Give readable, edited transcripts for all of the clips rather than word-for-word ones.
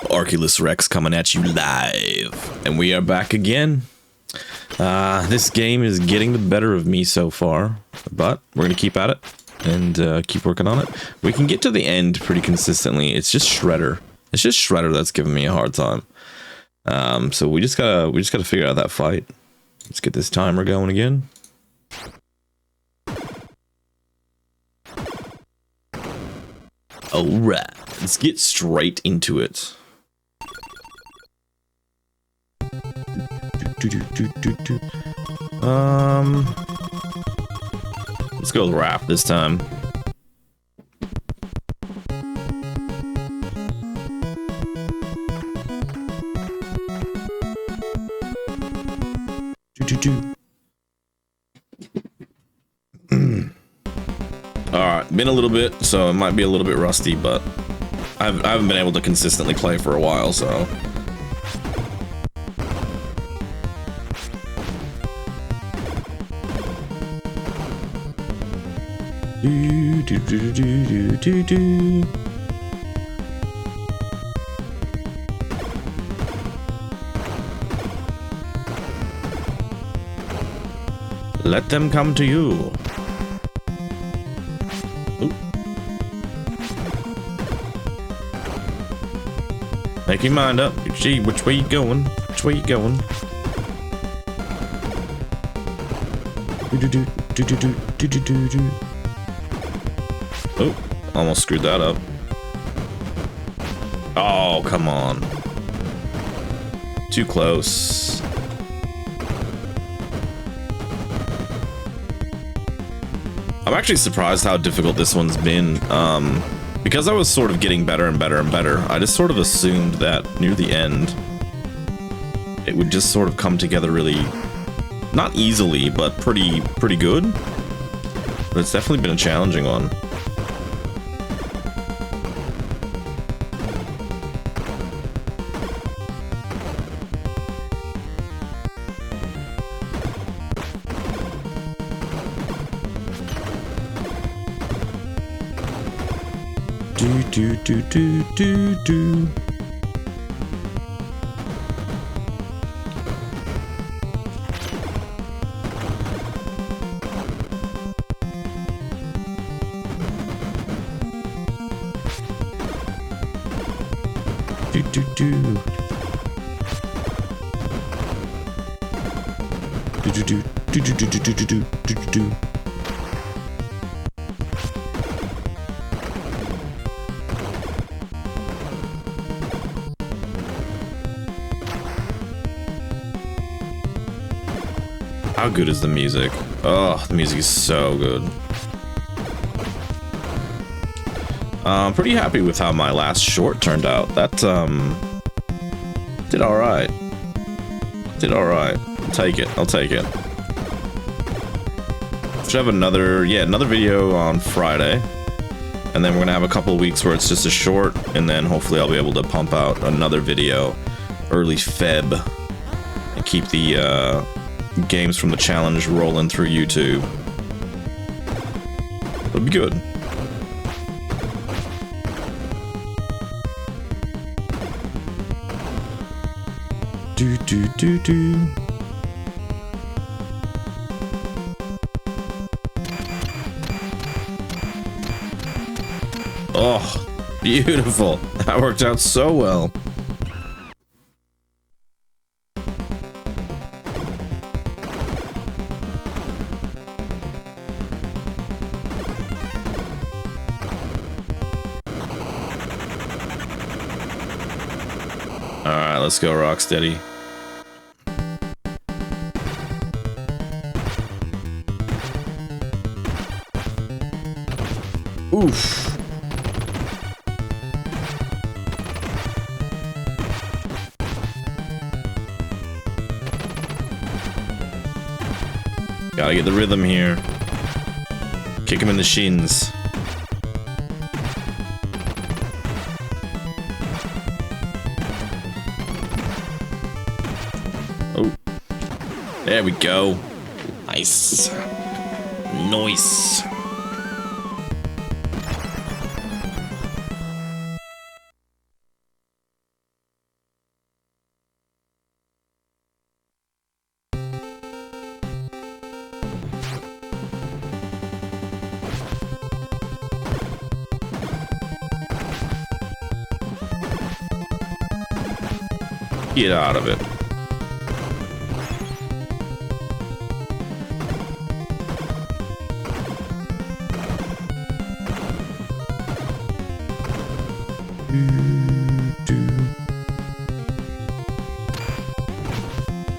Arculus Rex coming at you live, and we are back again. This game is getting the better of me so far, but we're gonna keep at it and keep working on it. We can get to the end pretty consistently. It's just Shredder. It's just Shredder that's giving me a hard time. So we just gotta figure out that fight. Let's get this timer going again. Alright, let's get straight into it. Let's go with Raph this time. Alright, been a little bit, so it might be a little bit rusty, but I haven't been able to consistently play for a while, so. Let them come to you. Ooh. Make your mind up. Gee, which way you going? Which way you going? Oh, almost screwed that up. Oh, come on. Too close. I'm actually surprised how difficult this one's been. Because I was sort of getting better and better and better, I just sort of assumed that near the end, it would just sort of come together really, not easily, but pretty good. But it's definitely been a challenging one. Do. How good is the music? Oh, the music is so good. I'm pretty happy with how my last short turned out. That, did alright. Did alright. I'll take it. I'll take it. Should have another video on Friday. And then we're gonna have a couple weeks where it's just a short, and then hopefully I'll be able to pump out another video early Feb and keep the, games from the challenge rolling through YouTube. It'll be good. Do. Oh, beautiful. That worked out so well. Alright, let's go, Rocksteady. Oof. Gotta get the rhythm here. Kick him in the shins. Oh. There we go. Nice. Nice. Get out of it.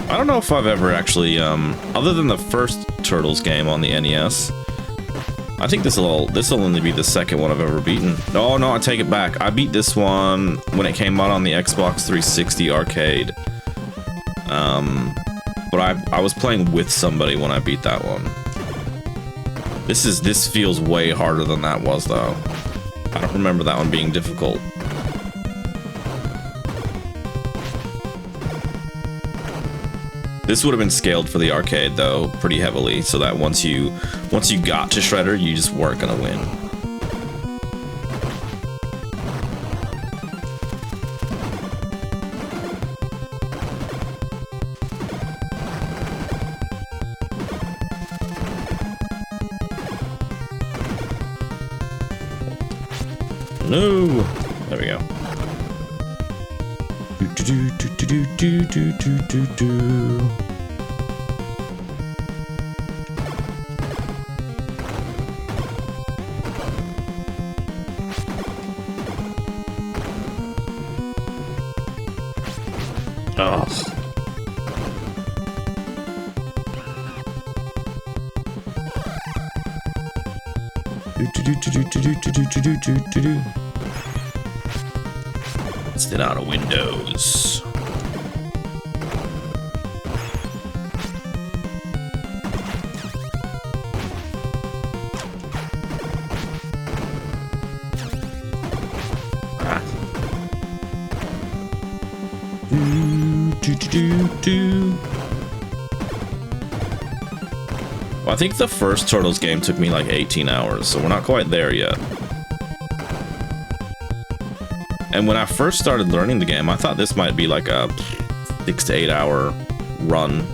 I don't know if I've ever actually, other than the first Turtles game on the NES, I think this'll only be the second one I've ever beaten. Oh no, I take it back. I beat this one when it came out on the Xbox 360 arcade. But I was playing with somebody when I beat that one. This feels way harder than that was though. I don't remember that one being difficult. This would have been scaled for the arcade though, pretty heavily, so that once you got to Shredder, you just weren't gonna win. No, there we go. Oh. Let's get out of Windows. Well, I think the first Turtles game took me like 18 hours, so we're not quite there yet. And when I first started learning the game, I thought this might be like a 6 to 8 hour run.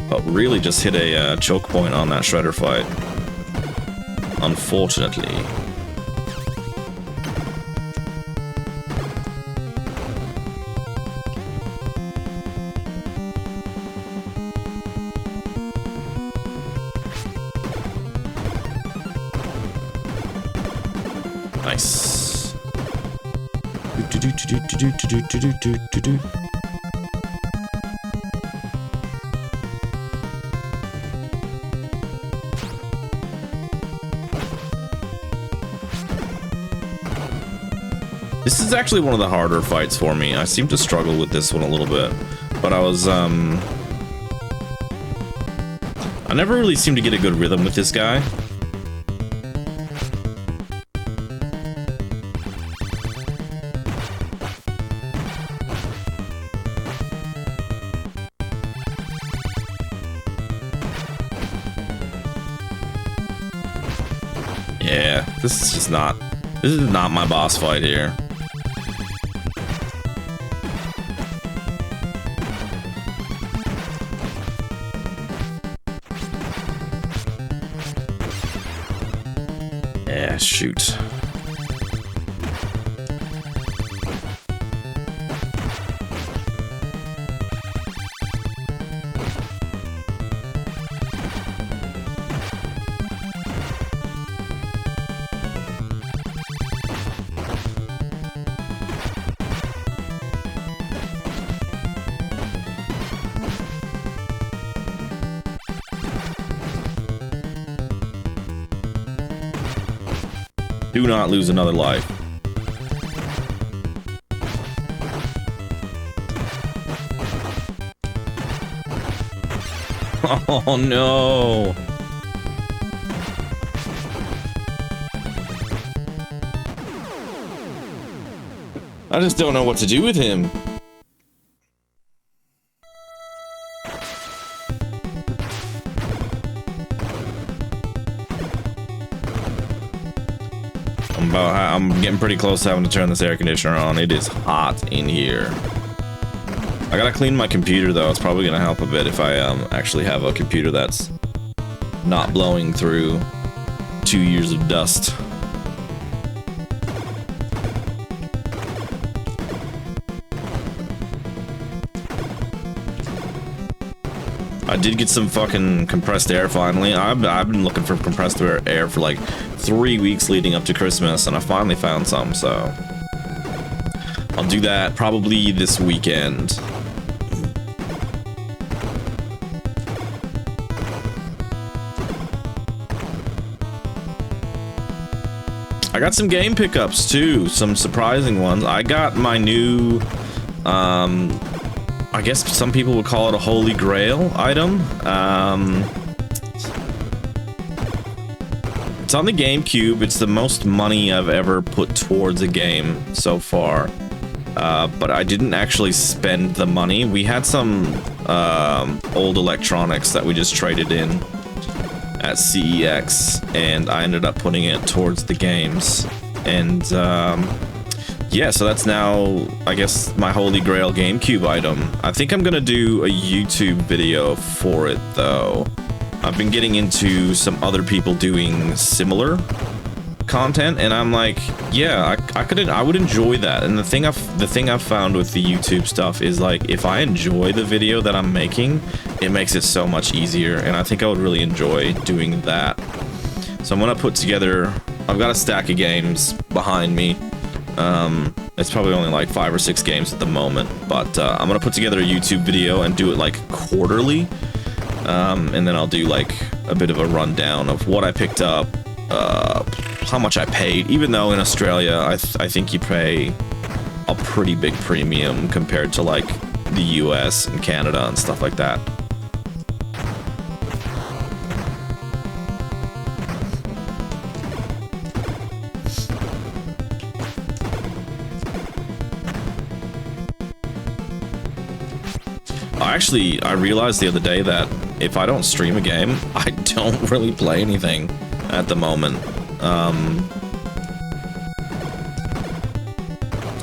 But really just hit a choke point on that Shredder fight. Unfortunately. Nice. This is actually one of the harder fights for me. I seem to struggle with this one a little bit, but I never really seemed to get a good rhythm with this guy. Yeah, this is not my boss fight here. Yeah, shoot. Do not lose another life. Oh no! I just don't know what to do with him. I'm getting pretty close to having to turn this air conditioner on. It is hot in here. I gotta clean my computer though. It's probably gonna help a bit if I actually have a computer that's not blowing through 2 years of dust. I did get some fucking compressed air finally. I've been looking for compressed air for like 3 weeks leading up to Christmas, and I finally found some, so I'll do that probably this weekend. I got some game pickups too, some surprising ones. I got my new, I guess some people would call it a holy grail item. It's on the GameCube. It's the most money I've ever put towards a game so far. But I didn't actually spend the money. We had some old electronics that we just traded in at CEX, and I ended up putting it towards the games. And yeah, so that's now, I guess, my holy grail GameCube item. I think I'm gonna do a YouTube video for it though. I've been getting into some other people doing similar content, and I'm like, yeah, I would enjoy that. And the thing I've found with the YouTube stuff is, like, if I enjoy the video that I'm making, it makes it so much easier, and I think I would really enjoy doing that. So I'm gonna put together, I've got a stack of games behind me. It's probably only like 5 or 6 games at the moment, but I'm gonna put together a YouTube video and do it like quarterly, and then I'll do like a bit of a rundown of what I picked up, how much I paid, even though in Australia I think you pay a pretty big premium compared to like the US and Canada and stuff like that. Actually, I realized the other day that if I don't stream a game, I don't really play anything at the moment.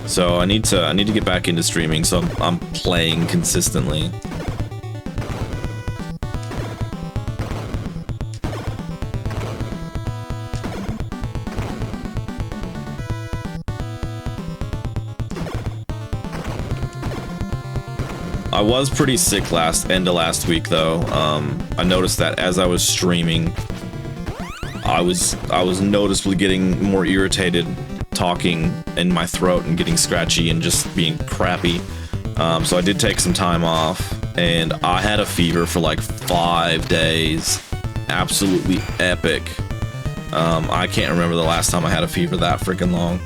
So I need to get back into streaming, so I'm playing consistently. I was pretty sick end of last week though. I noticed that as I was streaming, I was noticeably getting more irritated, talking in my throat and getting scratchy and just being crappy. So I did take some time off, and I had a fever for like 5 days. Absolutely epic. I can't remember the last time I had a fever that freaking long.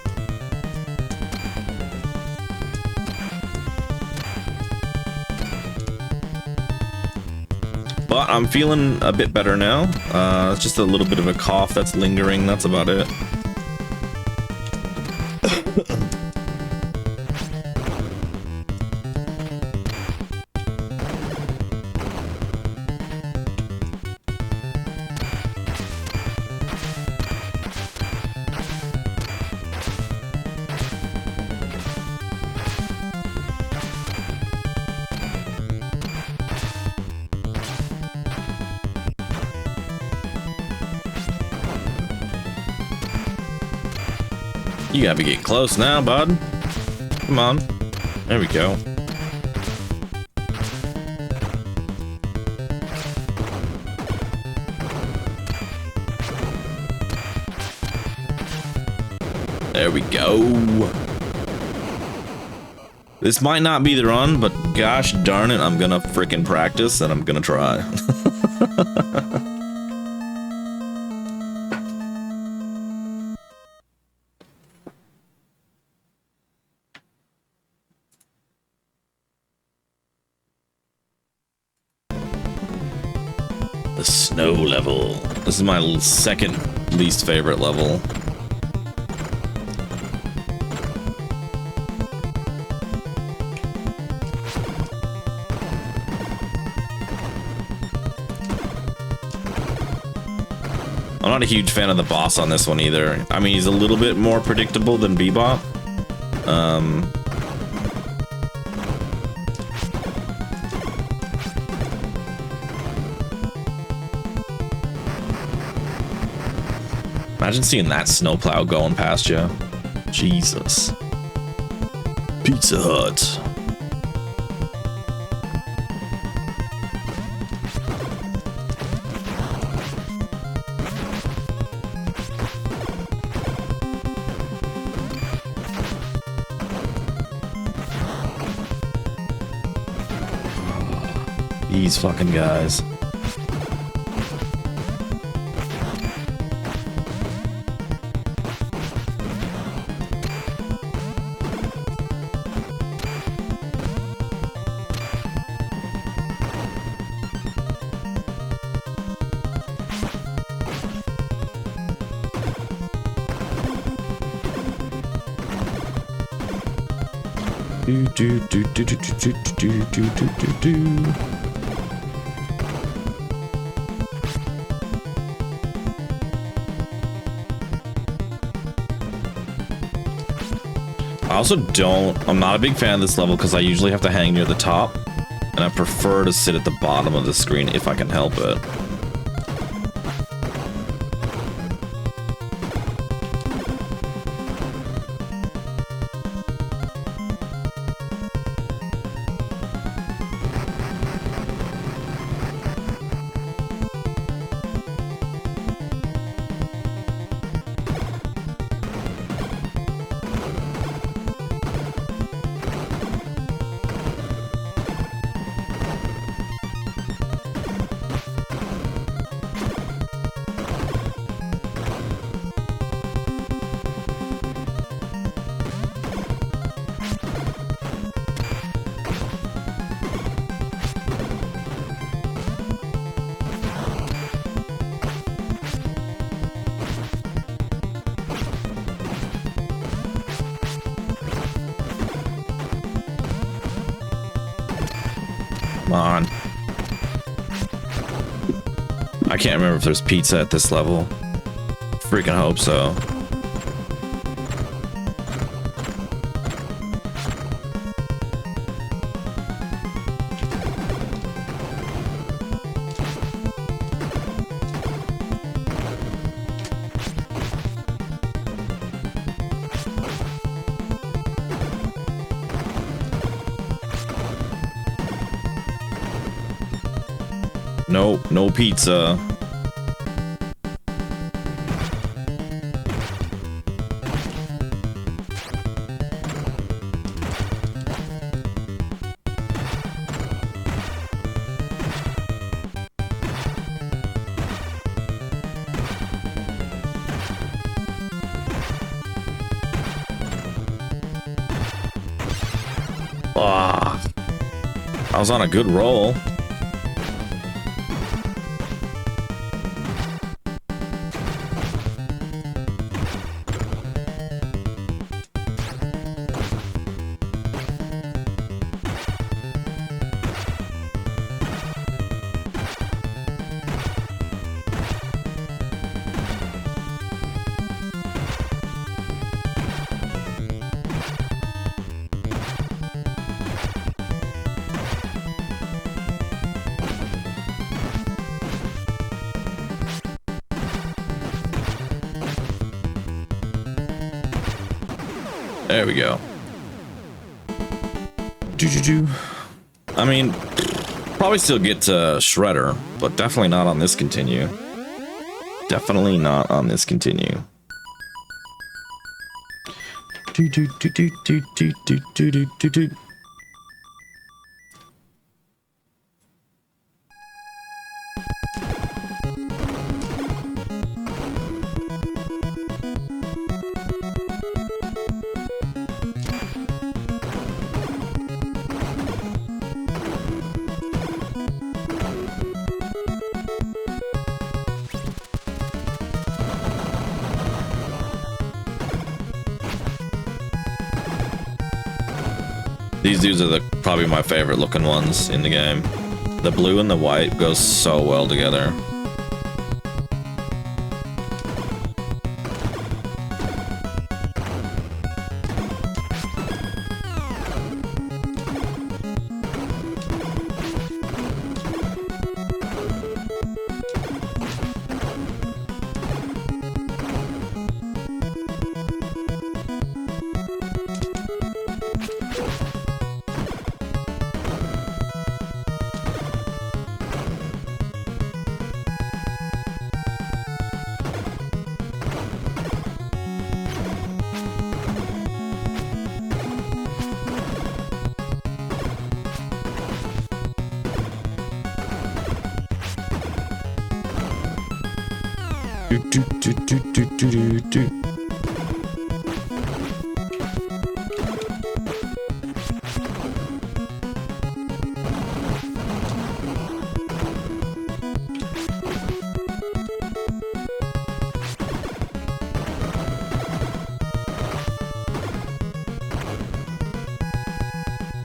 But I'm feeling a bit better now. It's just a little bit of a cough that's lingering, that's about it. You gotta be getting close now, bud. Come on. There we go. There we go. This might not be the run, but gosh darn it, I'm gonna frickin' practice and I'm gonna try. The snow level. This is my second least favorite level. I'm not a huge fan of the boss on this one either. I mean, he's a little bit more predictable than Bebop. Imagine seeing that snowplow going past you. Jesus. Pizza Hut. These fucking guys. I'm not a big fan of this level because I usually have to hang near the top, and I prefer to sit at the bottom of the screen if I can help it. Come on. I can't remember if there's pizza at this level. Freaking hope so. Nope, no pizza. Ah, I was on a good roll. There we go. I mean, probably still get to Shredder, but definitely not on this continue. Definitely not on this continue. These dudes are probably my favorite looking ones in the game. The blue and the white goes so well together. Do, do, do, do, do, do, do.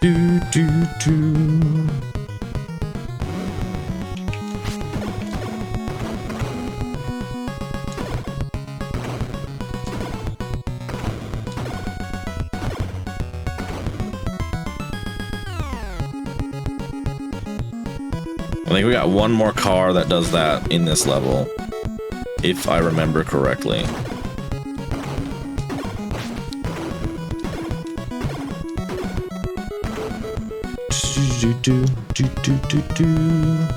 Do, do, do. I think we got one more car that does that in this level, if I remember correctly. Do, do, do, do, do, do.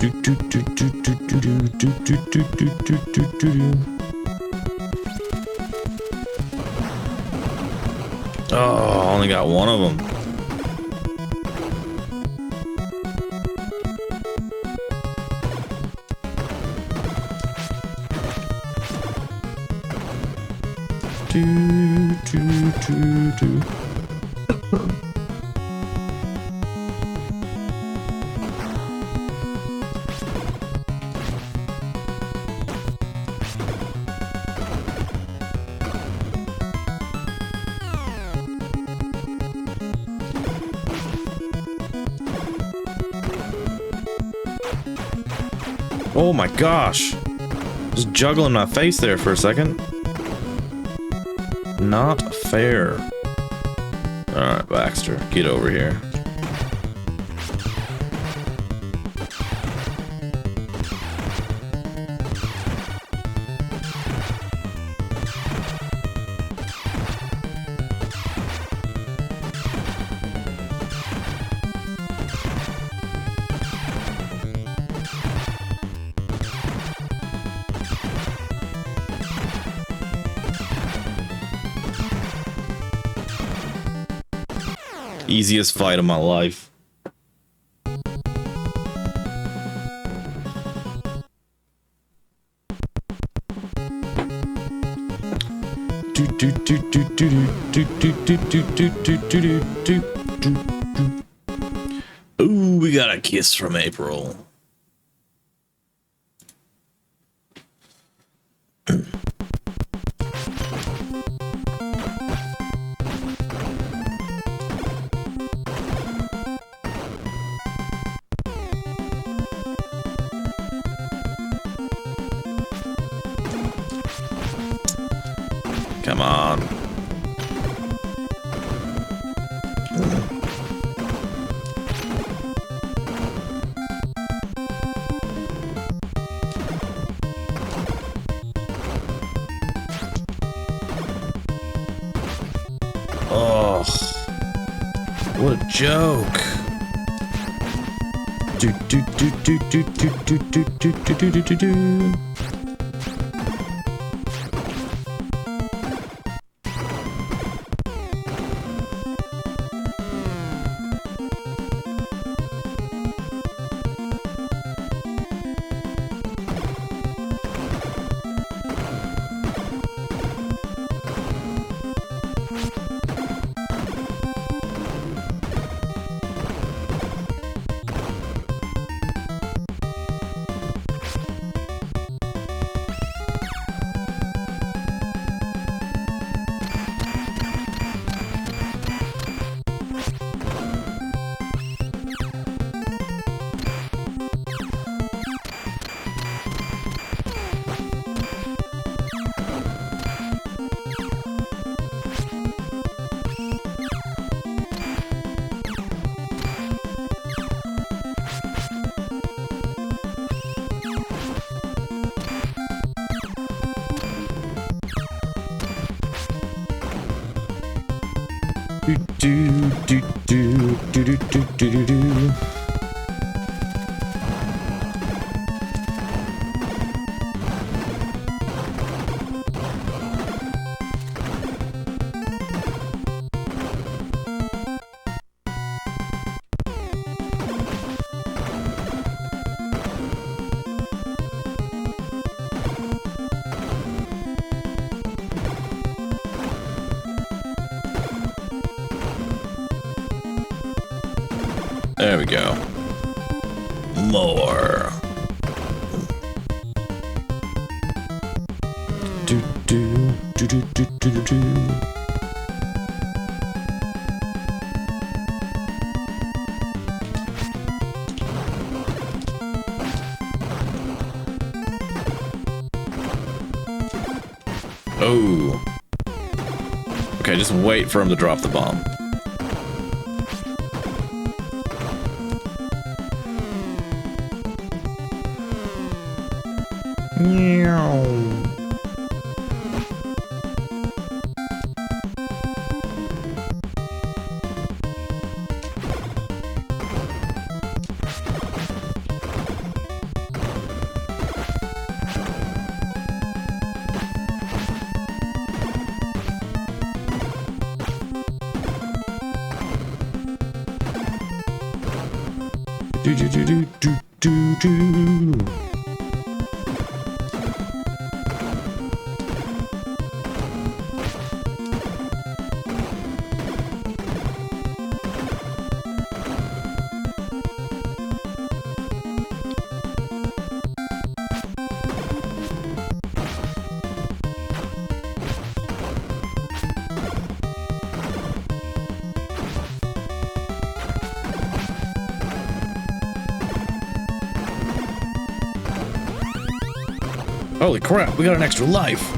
Do, do, do, do, do, do, do, do, do, do, do, do, do. Oh, I only got one of them. Do, do, do, do. Oh my gosh! Just juggling my face there for a second. Not fair. Alright, Baxter, get over here. Easiest fight of my life. Do do do do do do do do do do do do do do. Ooh, we got a kiss from April. Come on. Oh, what a joke. Do do do do do do do do do do do do do. Do do do do do do do do do. There we go. More. Do do do do do do do. Oh. Okay, just wait for him to drop the bomb. Do do do do do do do. Holy crap, we got an extra life.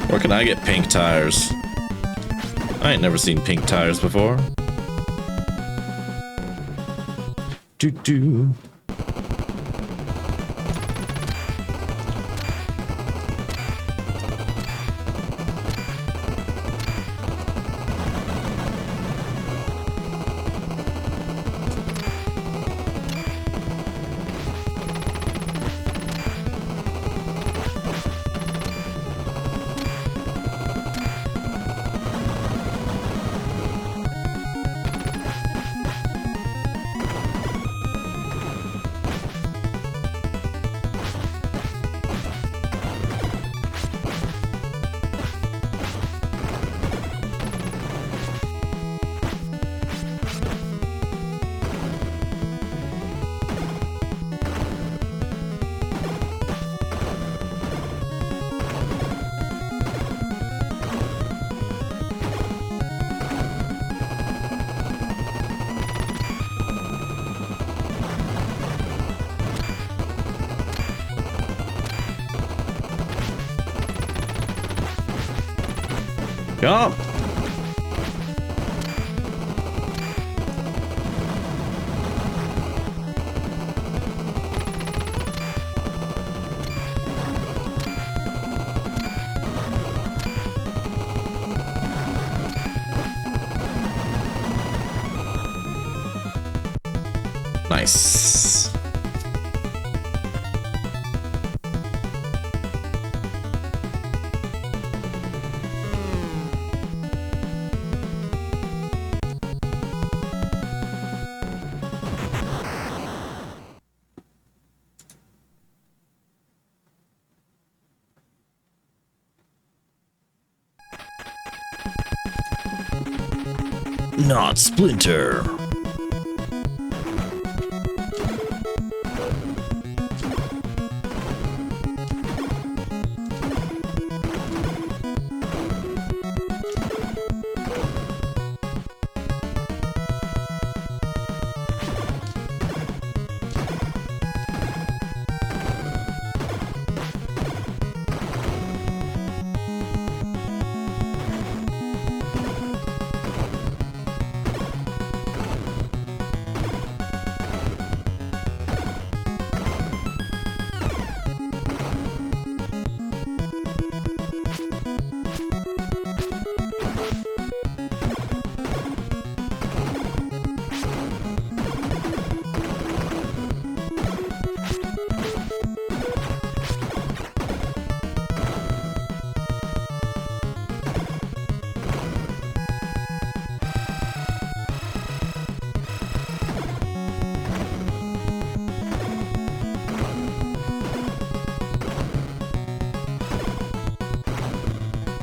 Where can I get pink tires? I ain't never seen pink tires before. Do do. Come. Nice. Not Splinter.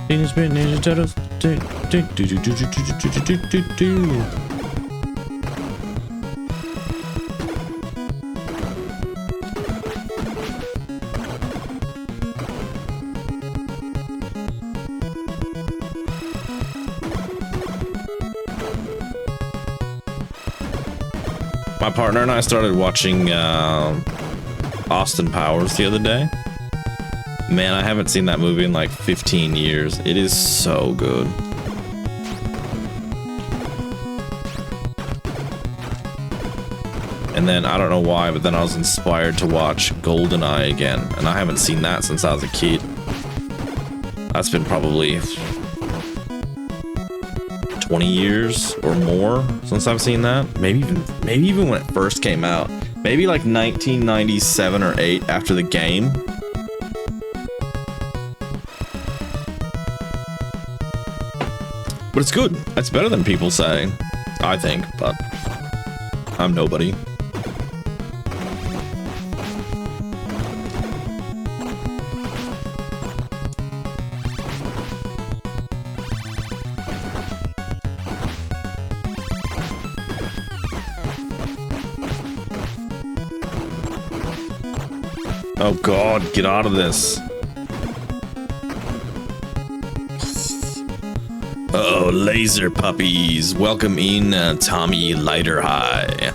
Teenage Mutant Ninja Turtles. My partner and I started watching Austin Powers the other day. Man, I haven't seen that movie in like 15 years. It is so good. And then, I don't know why, but then I was inspired to watch GoldenEye again. And I haven't seen that since I was a kid. That's been probably 20 years or more since I've seen that. Maybe even when it first came out. Maybe like 1997 or 8 after the game. But it's good. It's better than people say, I think, but I'm nobody. Oh God, get out of this. Oh, laser puppies. Welcome in, Tommy Lighter High.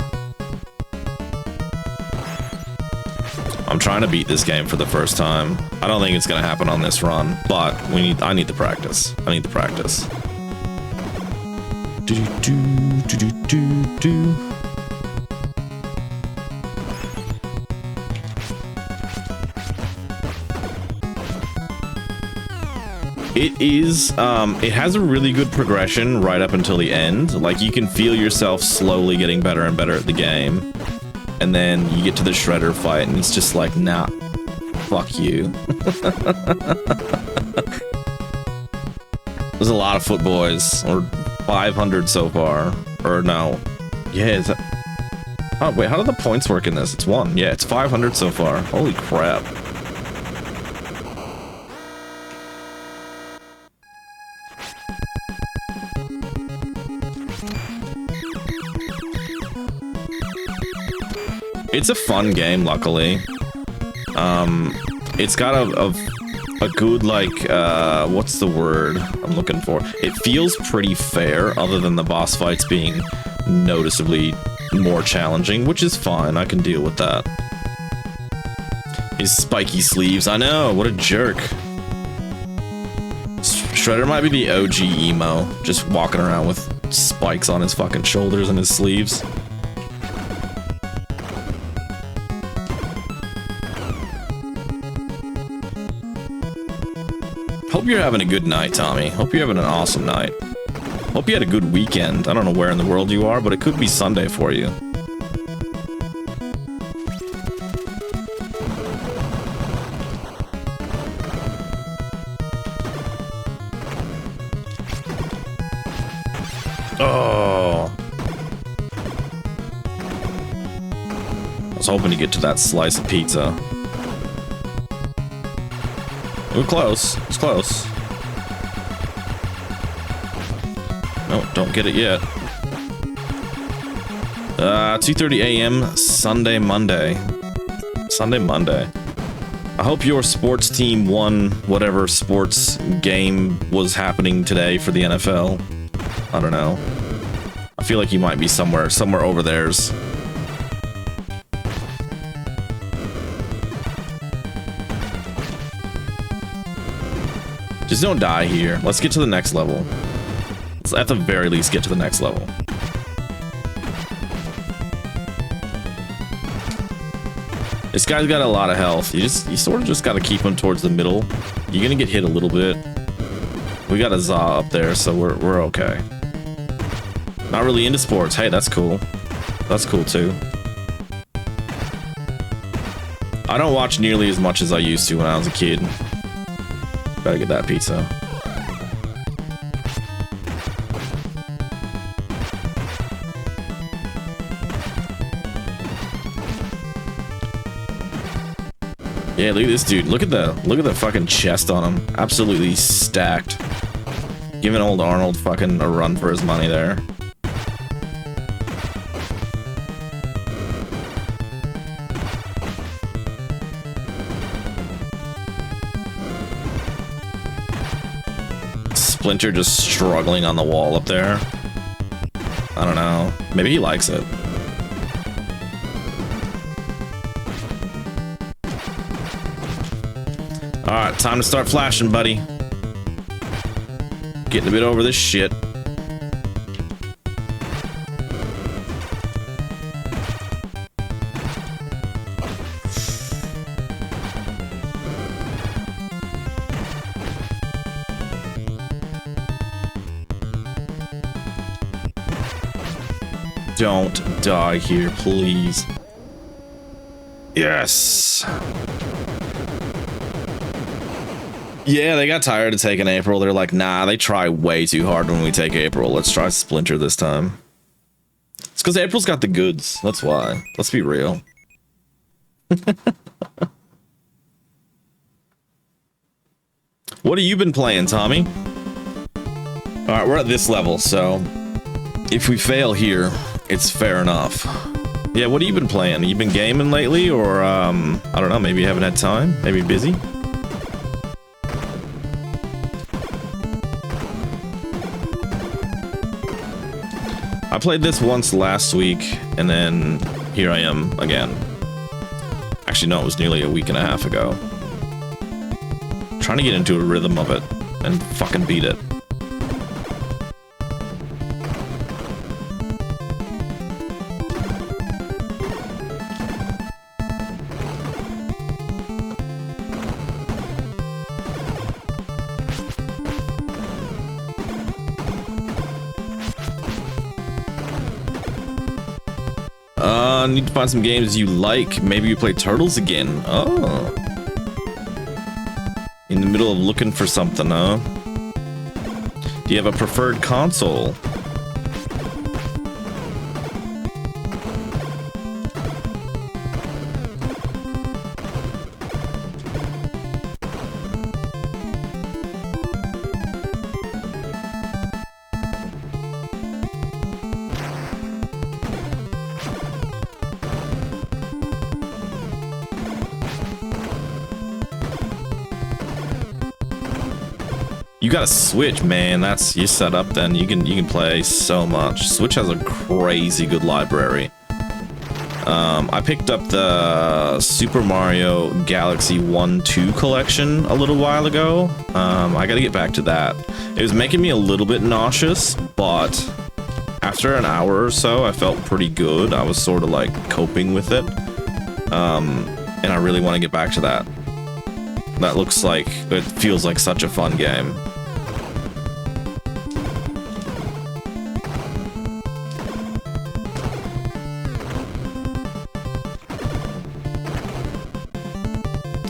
I'm trying to beat this game for the first time. I don't think it's gonna happen on this run, but I need the practice. I need the practice. It is, it has a really good progression right up until the end. Like, you can feel yourself slowly getting better and better at the game. And then you get to the Shredder fight, and it's just like, nah, fuck you. There's a lot of foot boys, or 500 so far. Or no, yeah, is that... Oh, wait, how do the points work in this? It's 1. Yeah, it's 500 so far. Holy crap. It's a fun game, luckily. It's got a good, like, what's the word I'm looking for? It feels pretty fair, other than the boss fights being noticeably more challenging, which is fine. I can deal with that. His spiky sleeves. I know, what a jerk. Shredder might be the OG emo, just walking around with spikes on his fucking shoulders and his sleeves. Hope you're having a good night, Tommy. Hope you're having an awesome night. Hope you had a good weekend. I don't know where in the world you are, but it could be Sunday for you. Oh. I was hoping to get to that slice of pizza. We're close. It's close. No, don't get it yet. 2:30 a.m. Sunday, Monday. I hope your sports team won whatever sports game was happening today for the NFL. I don't know. I feel like you might be somewhere over theirs. Just don't die here. Let's get to the next level. Let's at the very least get to the next level. This guy's got a lot of health. You sort of just gotta keep him towards the middle. You're gonna get hit a little bit. We got a Za up there, so we're okay. Not really into sports. Hey, that's cool. That's cool too. I don't watch nearly as much as I used to when I was a kid. Gotta get that pizza. Yeah, look at this dude. Look at the fucking chest on him. Absolutely stacked. Giving old Arnold fucking a run for his money there. Splinter just struggling on the wall up there. I don't know. Maybe he likes it. Alright, time to start flashing, buddy. Getting a bit over this shit. Don't die here, please. Yes. Yeah, they got tired of taking April. They're like, nah, they try way too hard when we take April. Let's try Splinter this time. It's because April's got the goods. That's why. Let's be real. What have you been playing, Tommy? Alright, we're at this level, so if we fail here, it's fair enough. Yeah, what have you been playing? You been gaming lately, or, I don't know, maybe you haven't had time? Maybe busy? I played this once last week, and then here I am again. Actually, no, it was nearly a week and a half ago. Trying to get into a rhythm of it, and fucking beat it. Need to find some games you like. Maybe you play Turtles again. Oh. In the middle of looking for something, huh? Do you have a preferred console? You got a Switch, man. That's you set up. Then you can play so much. Switch has a crazy good library. I picked up the Super Mario Galaxy 1-2 collection a little while ago. I gotta get back to that. It was making me a little bit nauseous, but after an hour or so, I felt pretty good. I was sort of like coping with it. And I really want to get back to that. That looks like, it feels like such a fun game.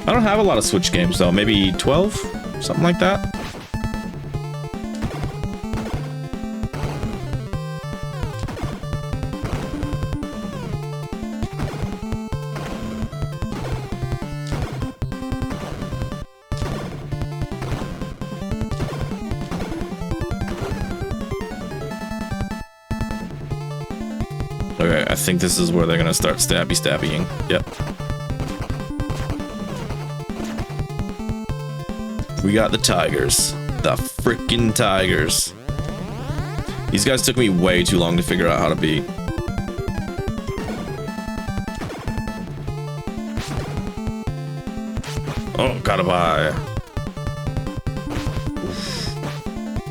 I don't have a lot of Switch games though, maybe 12? Something like that? Okay, I think this is where they're gonna start stabby-stabbying. Yep. We got the tigers. The freaking tigers. These guys took me way too long to figure out how to beat. Oh, gotta buy.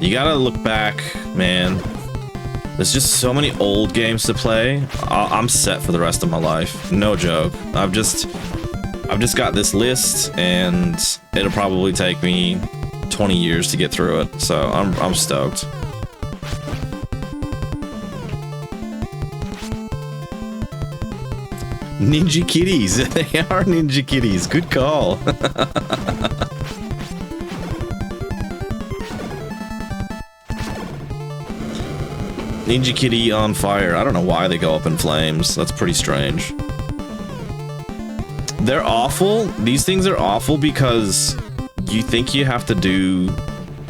You gotta look back, man. There's just so many old games to play. I'm set for the rest of my life. No joke. I've just got this list, and it'll probably take me 20 years to get through it. So I'm stoked. Ninja kitties. They are ninja kitties. Good call. Ninja kitty on fire. I don't know why they go up in flames. That's pretty strange. They're awful. These things are awful because you think you have to do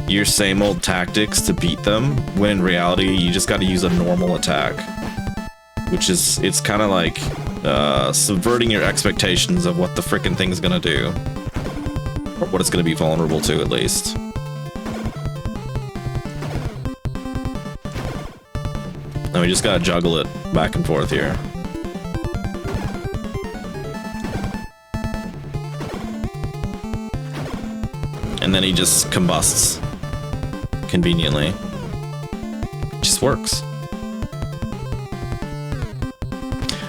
your same old tactics to beat them, when in reality you just got to use a normal attack, which is, it's kind of like subverting your expectations of what the frickin' thing's gonna do, or what it's gonna be vulnerable to, at least. And we just gotta juggle it back and forth here. And then he just combusts conveniently. It just works.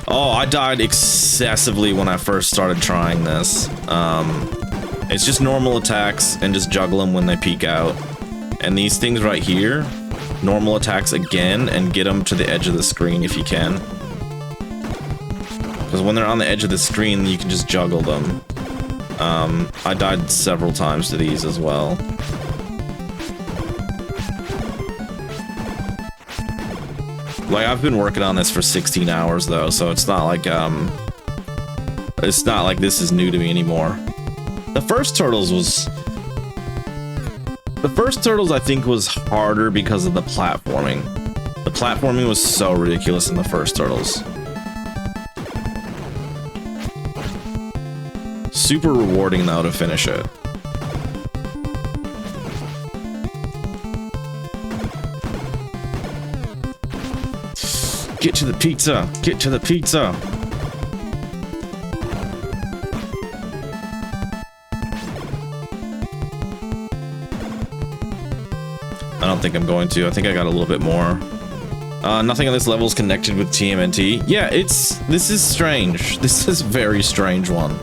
Oh, I died excessively when I first started trying this. It's just normal attacks and just juggle them when they peek out. And these things right here, normal attacks again and get them to the edge of the screen if you can. Because when they're on the edge of the screen, you can just juggle them. I died several times to these as well. Like, I've been working on this for 16 hours though, so it's not like this is new to me anymore. The first Turtles I think was harder because of the platforming. The platforming was so ridiculous in the first Turtles. Super rewarding though to finish it. Get to the pizza! Get to the pizza! I don't think I'm going to. I think I got a little bit more. Nothing on this level is connected with TMNT. Yeah, this is strange. This is a very strange one.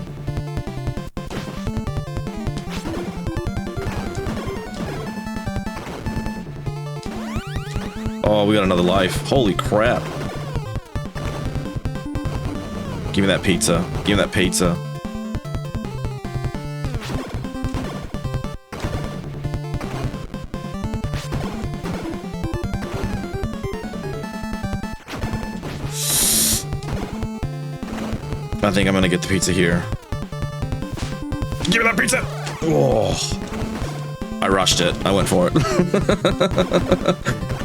Oh, we got another life. Holy crap. Give me that pizza. Give me that pizza. I think I'm gonna get the pizza here. Give me that pizza! Oh. I rushed it. I went for it.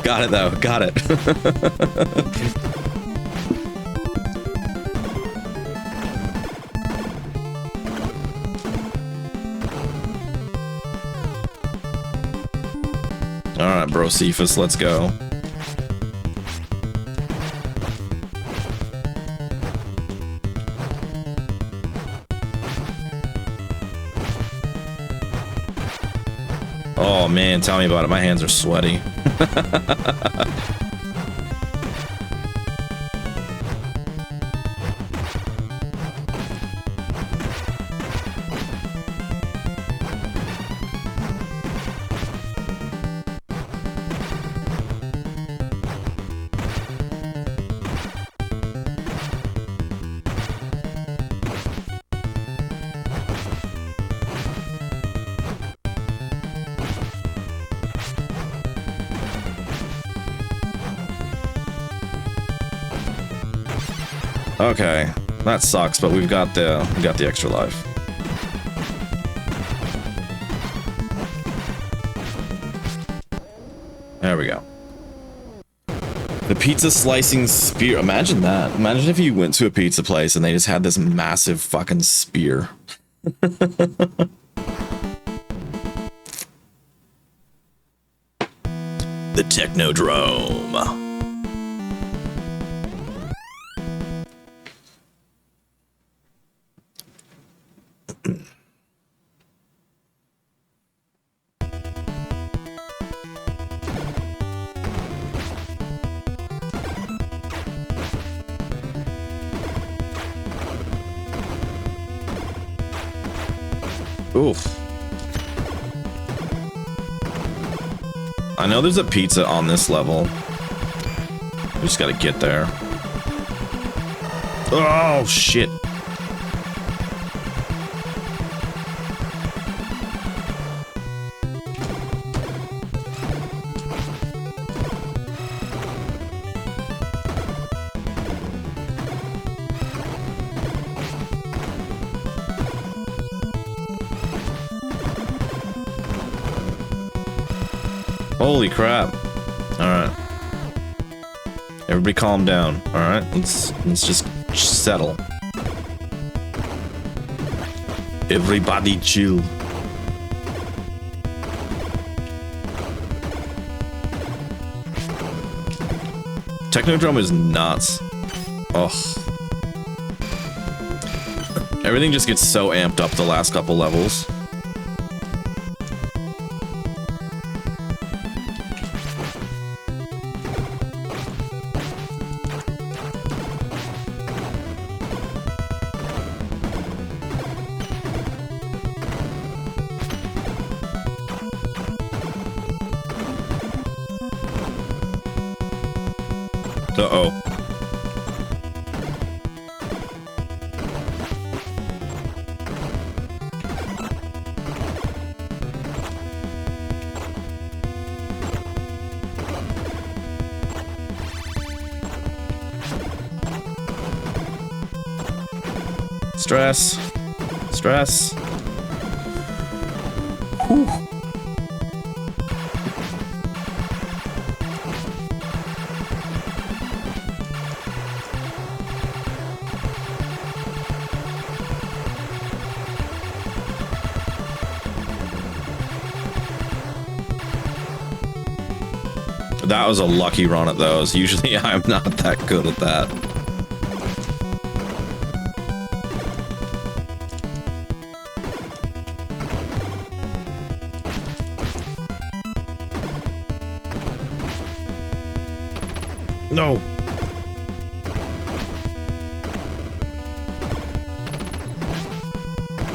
Got it though. Got it. Alright, bro Cephas, let's go. Oh man, tell me about it. My hands are sweaty. Okay, that sucks, but we got the extra life. There we go. The pizza slicing spear. Imagine that. Imagine if you went to a pizza place and they just had this massive fucking spear. The Technodrome. Oof. I know there's a pizza on this level. We just gotta get there. Oh, shit. Holy crap. Alright. Everybody calm down. Alright, let's just settle. Everybody chill. Technodrome is nuts. Ugh. Everything just gets so amped up the last couple levels. Uh-oh. Stress. Stress. Whew. That was a lucky run at those. Usually I'm not that good at that. No.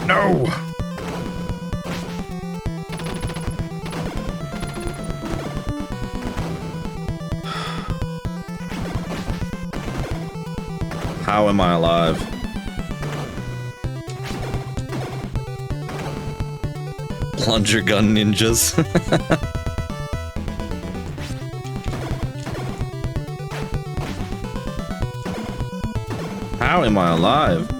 No. How am I alive? Plunger gun ninjas. How am I alive?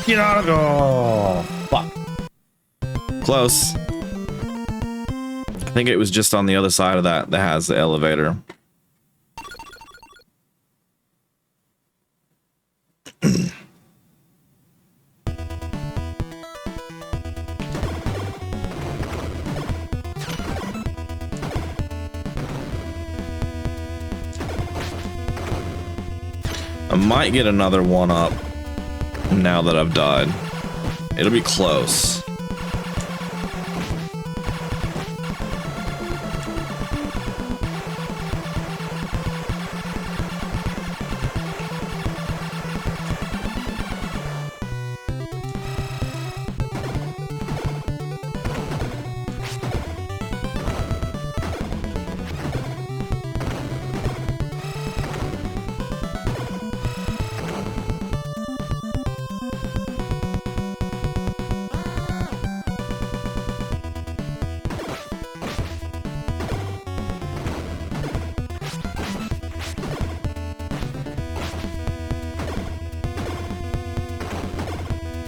Get out of there! Oh, fuck. Close. I think it was just on the other side of that has the elevator. I might get another one up now that I've died. It'll be close.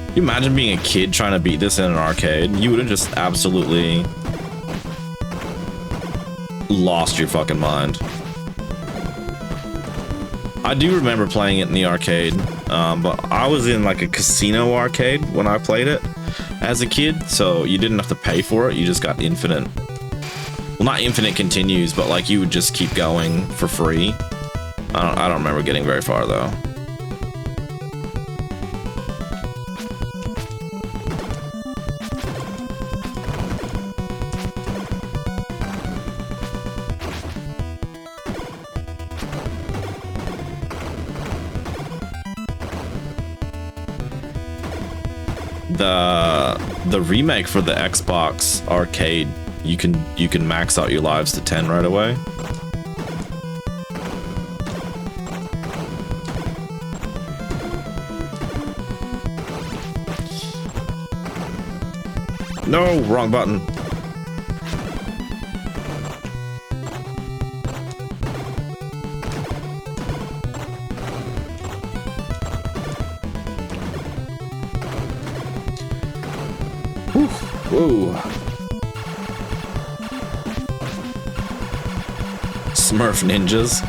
Can you imagine being a kid trying to beat this in an arcade? You would have just absolutely lost your fucking mind. I do remember playing it in the arcade, but I was in like a casino arcade when I played it as a kid, so you didn't have to pay for it, you just got infinite. Well, not infinite continues, but like you would just keep going for free. I don't remember getting very far though. The remake for the Xbox arcade, you can max out your lives to 10 right away. No, wrong button. Whoa. Smurf ninjas.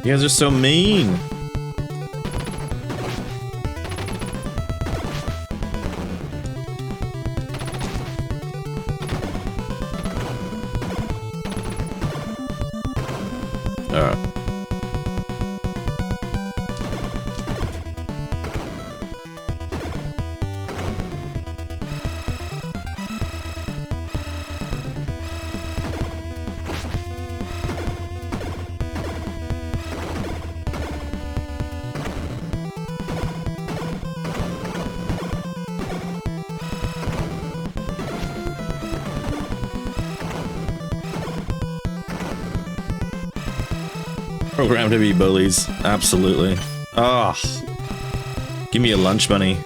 You guys are so mean. All right. Programmed to be bullies. Absolutely. Ah. Oh, give me a lunch money.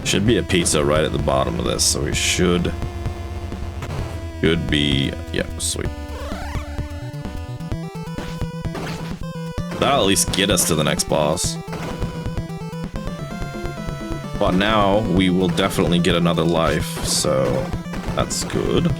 Should be a pizza right at the bottom of this, so we should be, yeah, sweet. That'll at least get us to the next boss. But now we will definitely get another life, so that's good.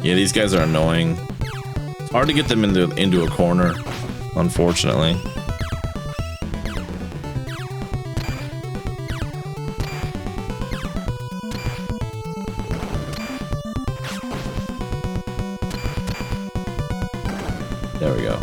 Yeah, these guys are annoying. It's hard to get them into a corner, unfortunately. There we go.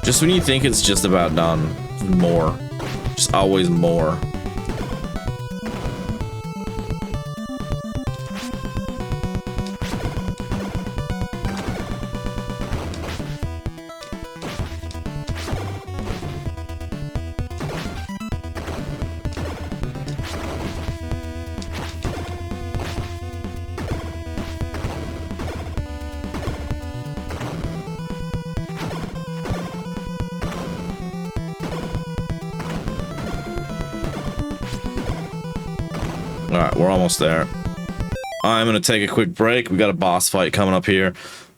Just when you think it's just about done, more. Just always more. Alright, we're almost there. I'm gonna take a quick break. We got a boss fight coming up here.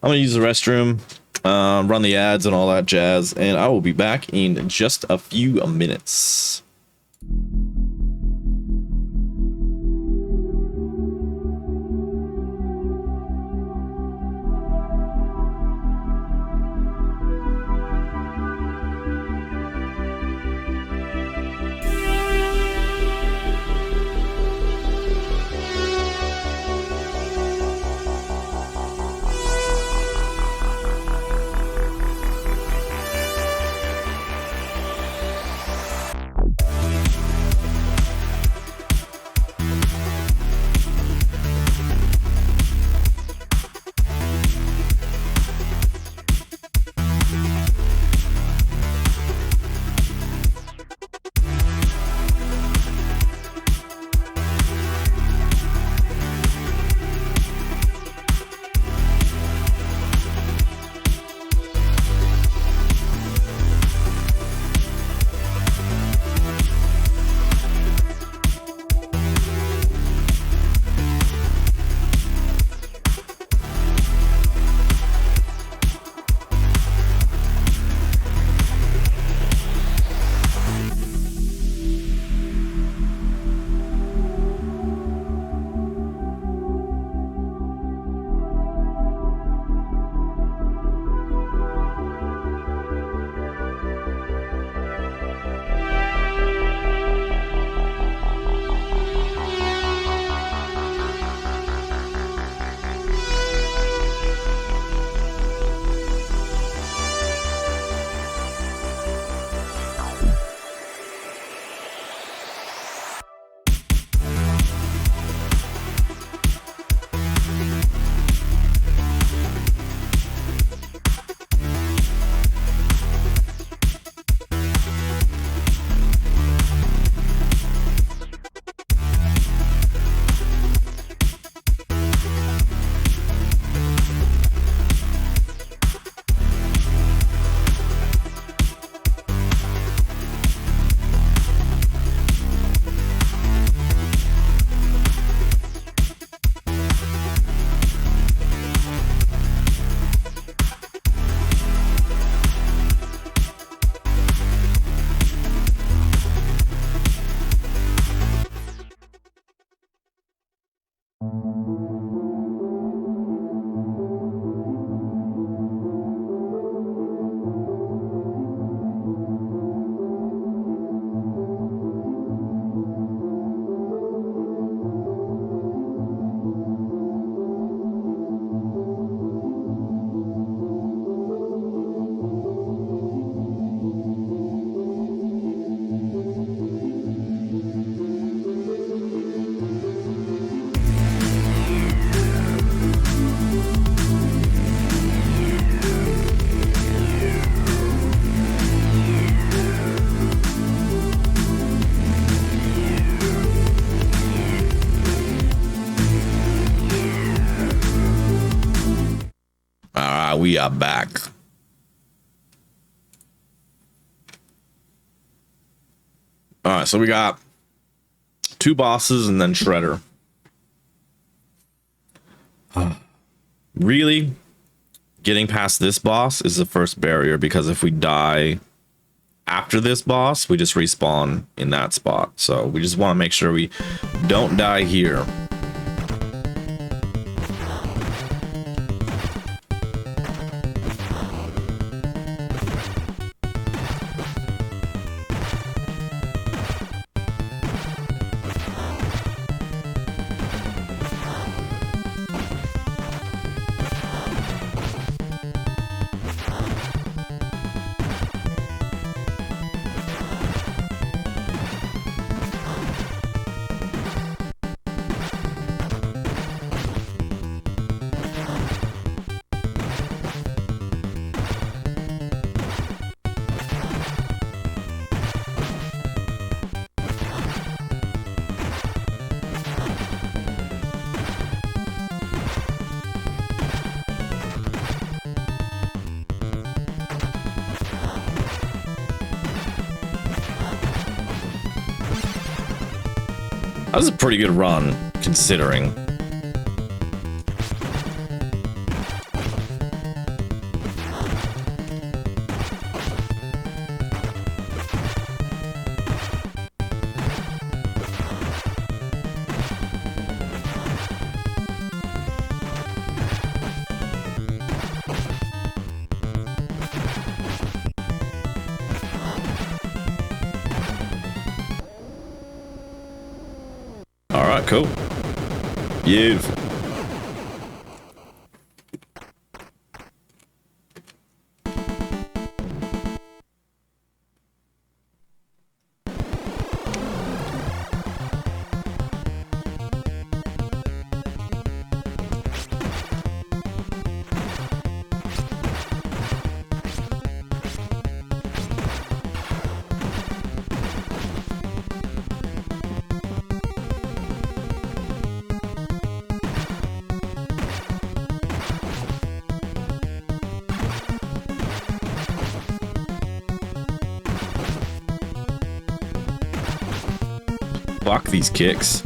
I'm gonna use the restroom. run the ads and all that jazz, and I will be back in just a few minutes. We are back. All right, so we got 2 bosses and then Shredder. Really, getting past this boss is the first barrier, because if we die after this boss, we just respawn in that spot. So we just want to make sure we don't die here. That was a pretty good run, considering. Cool. Beautiful. Fuck these kicks.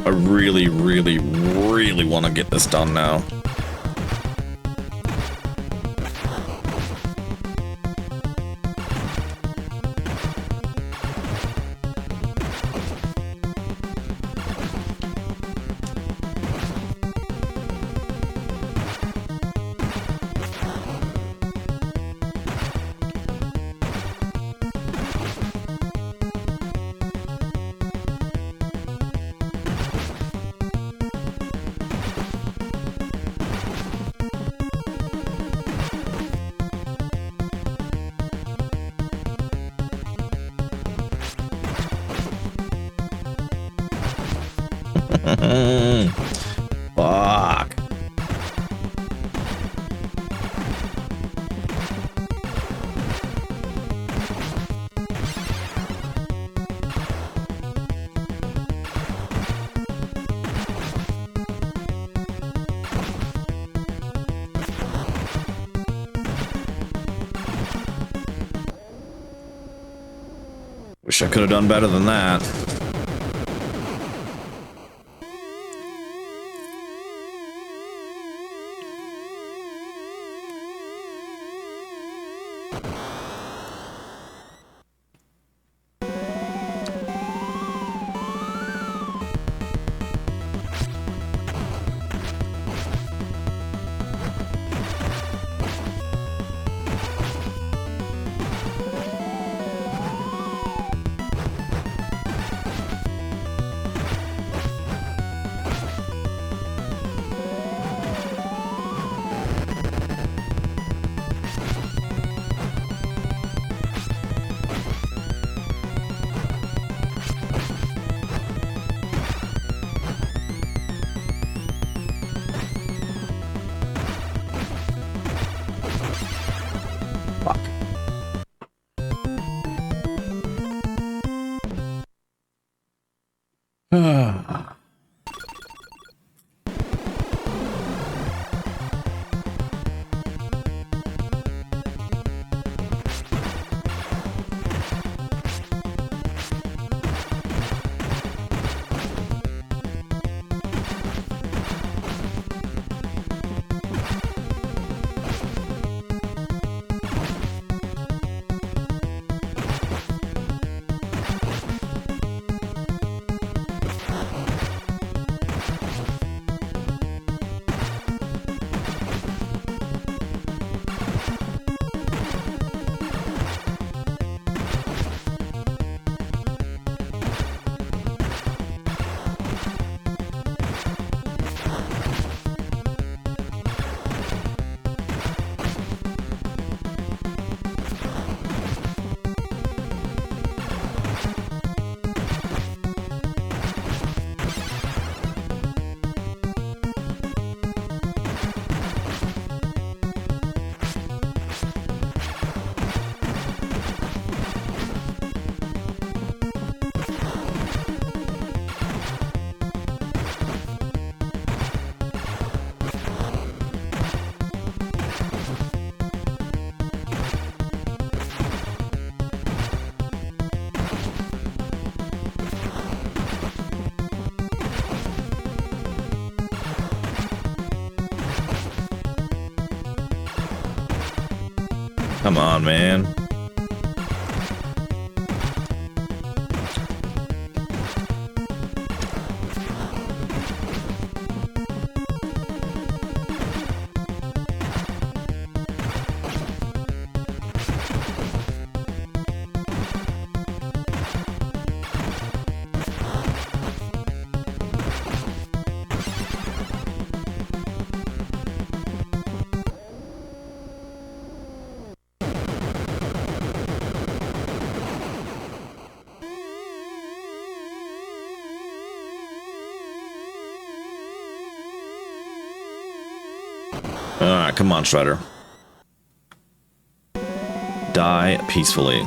I really, really, really want to get this done now. Fuck. Wish I could have done better than that. Come on, man. Alright, come on, Shredder. Die peacefully.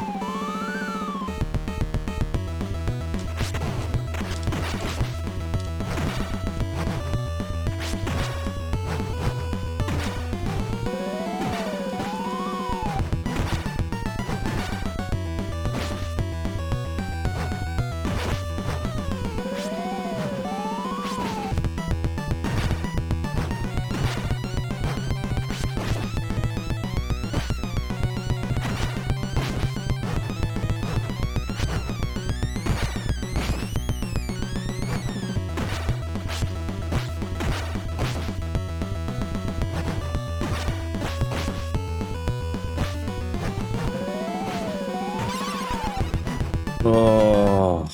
Oh.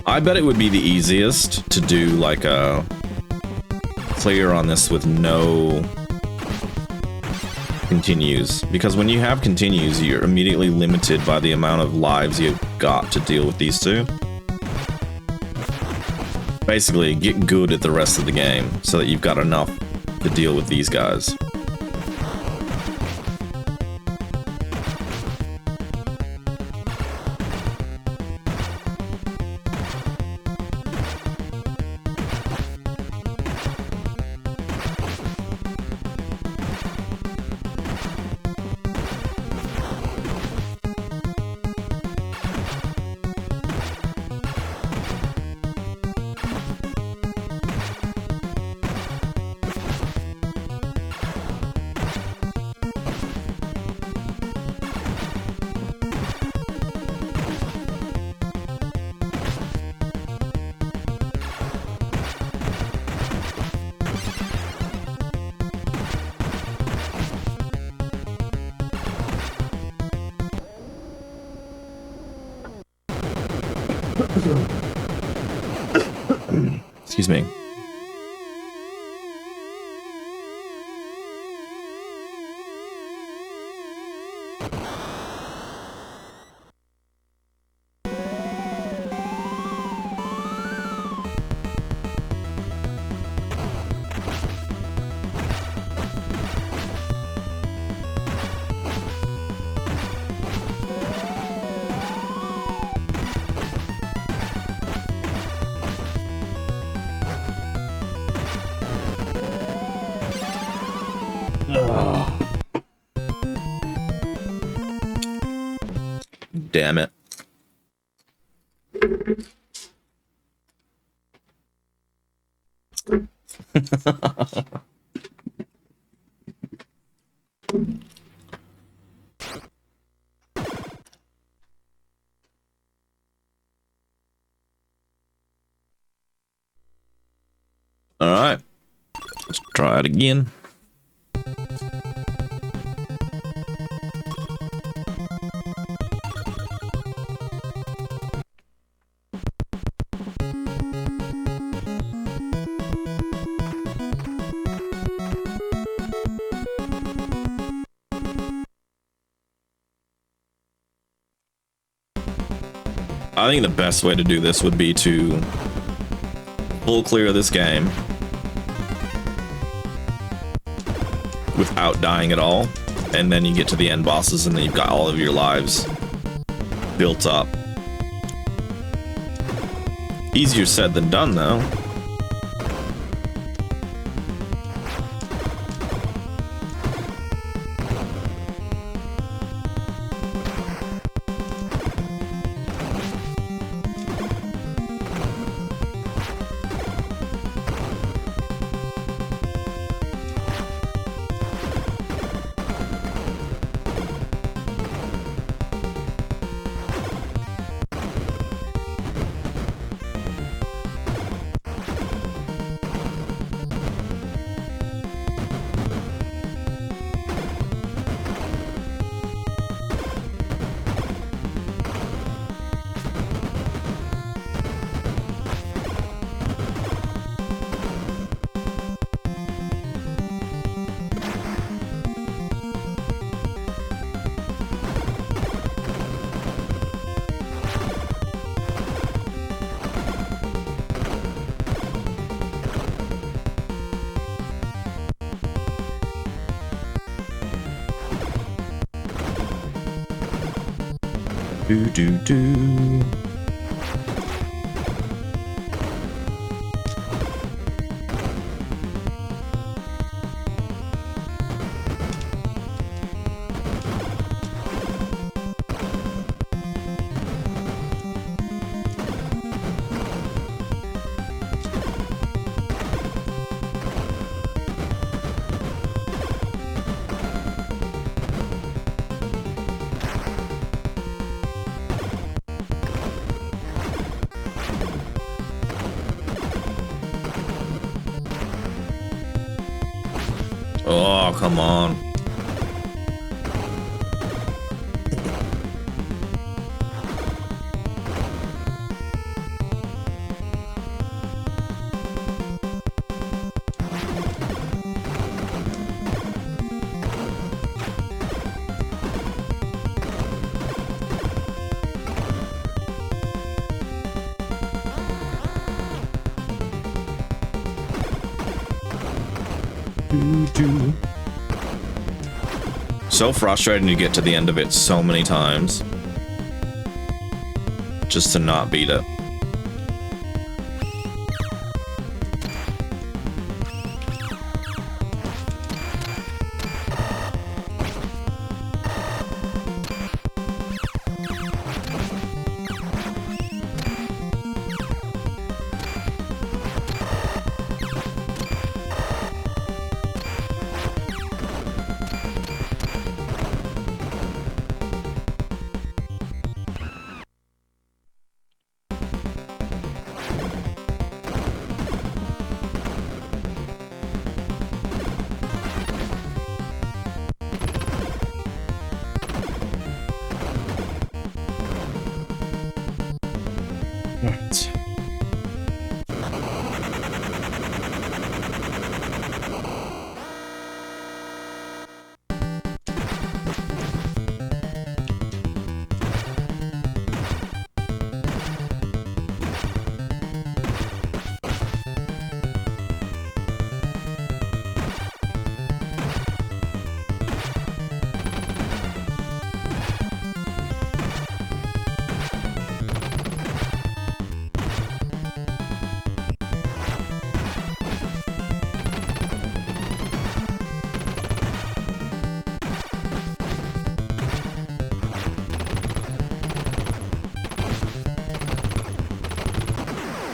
I bet it would be the easiest to do like a clear on this with no continues, because when you have continues, you're immediately limited by the amount of lives you've got to deal with these two. Basically, get good at the rest of the game so that you've got enough to deal with these guys. Excuse me. Damn it. All right, let's try it again. I think the best way to do this would be to full clear this game without dying at all, and then you get to the end bosses and then you've got all of your lives built up. Easier said than done, though. Do do do. Oh, come on. So frustrating to get to the end of it so many times just to not beat it.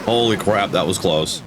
Holy crap, that was close.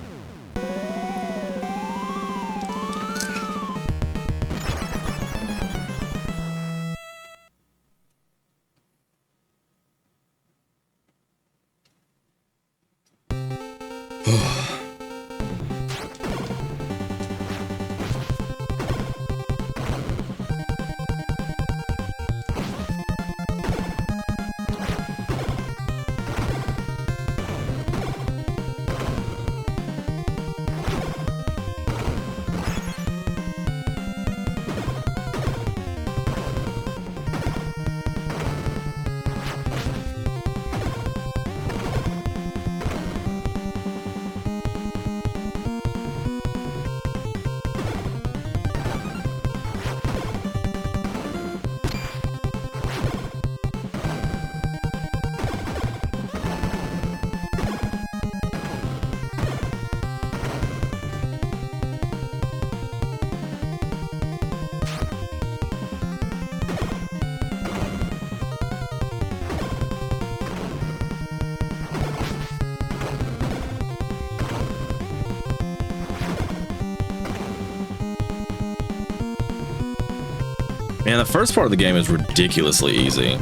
Man, the first part of the game is ridiculously easy.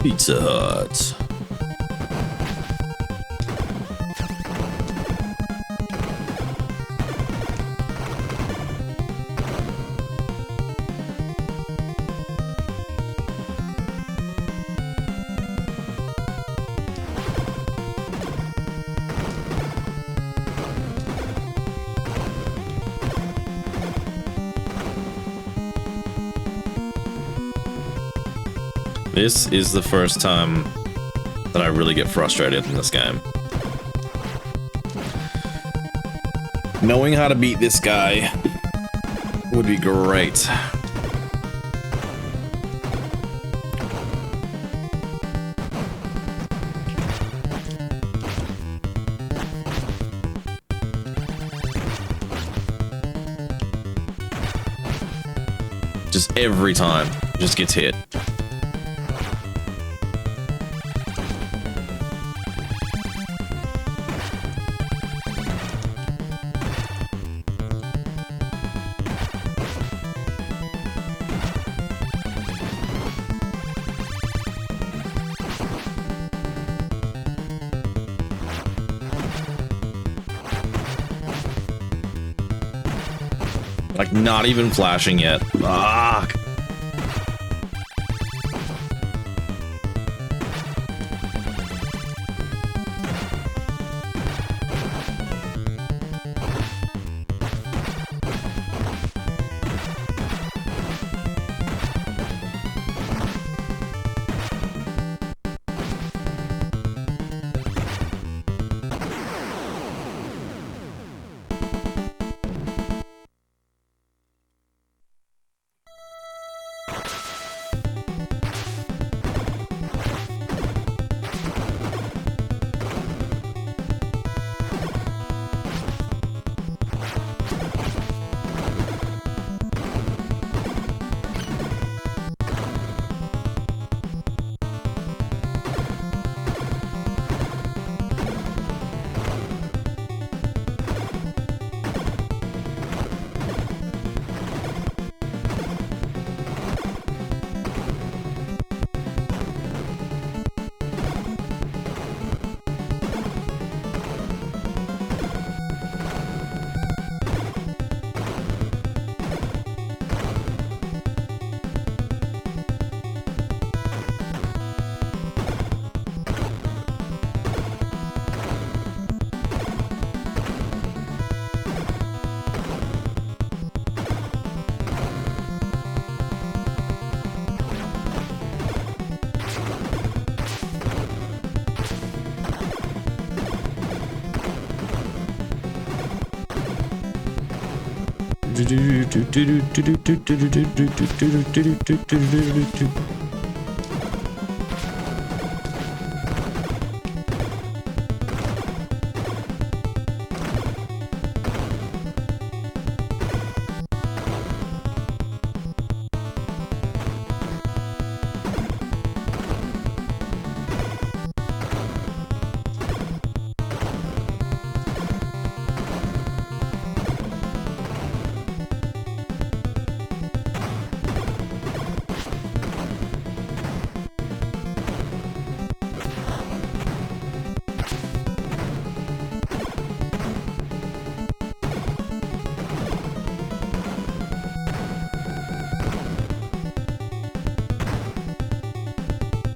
Pizza Hut. This is the first time that I really get frustrated in this game. Knowing how to beat this guy would be great. Just every time, just gets hit. Like, not even flashing yet. Fuck.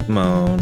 Come on.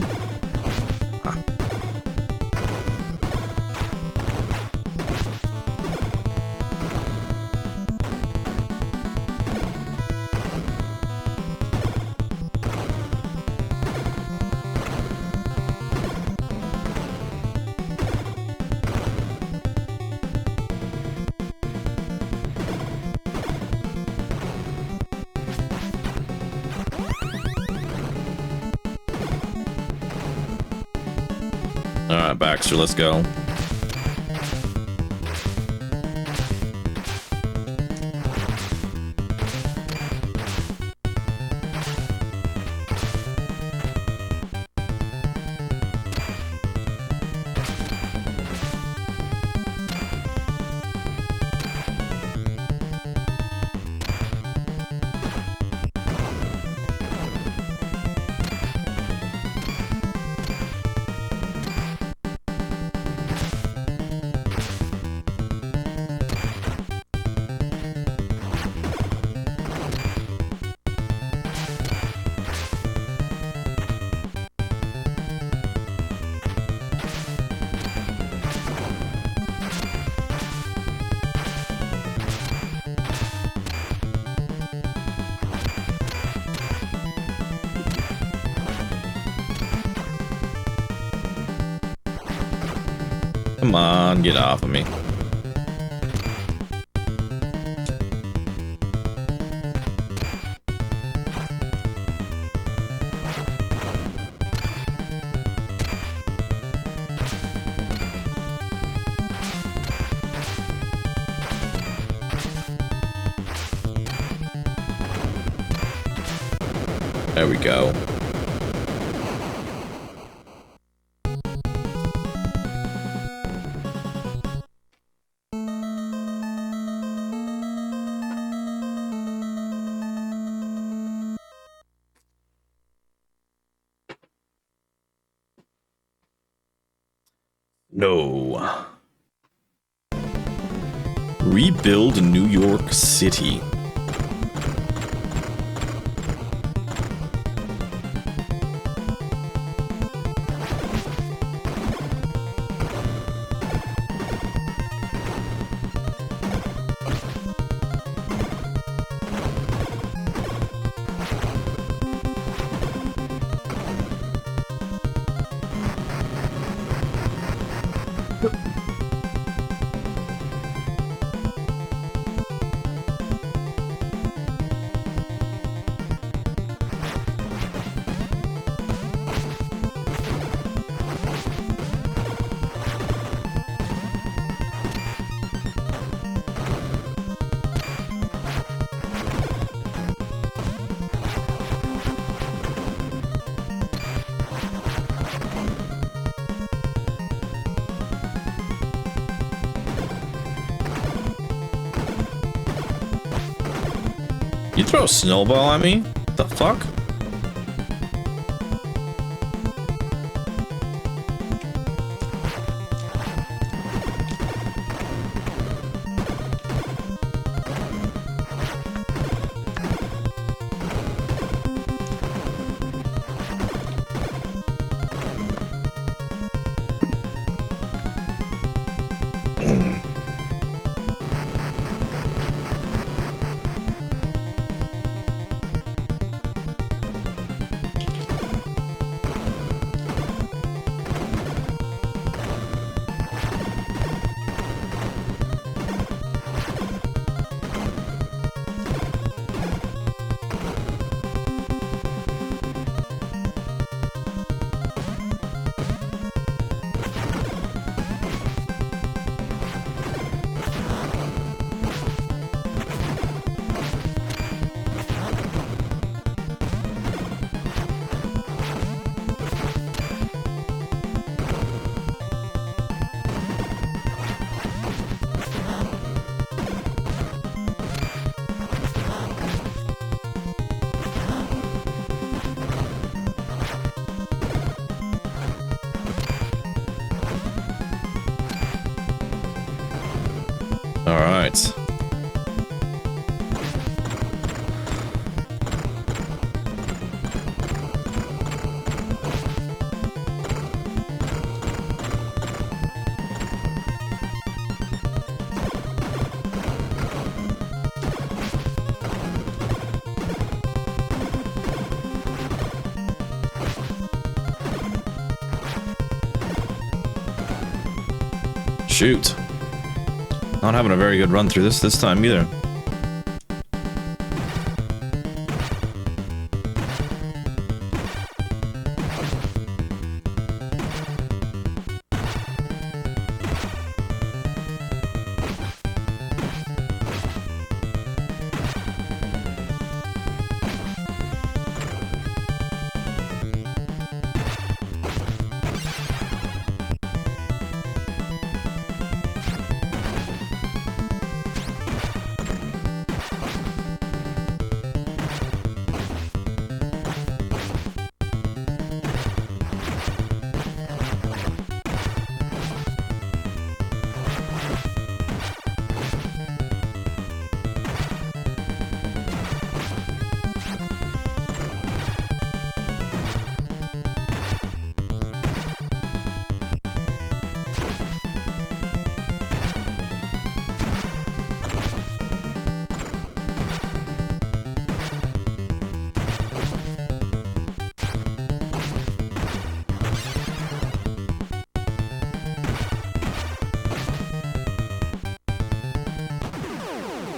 Alright, Baxter, let's go. Come on, get off of me. There we go. No. Rebuild New York City. You throw a snowball at me? The fuck? All right. Shoot. Not having a very good run through this time either.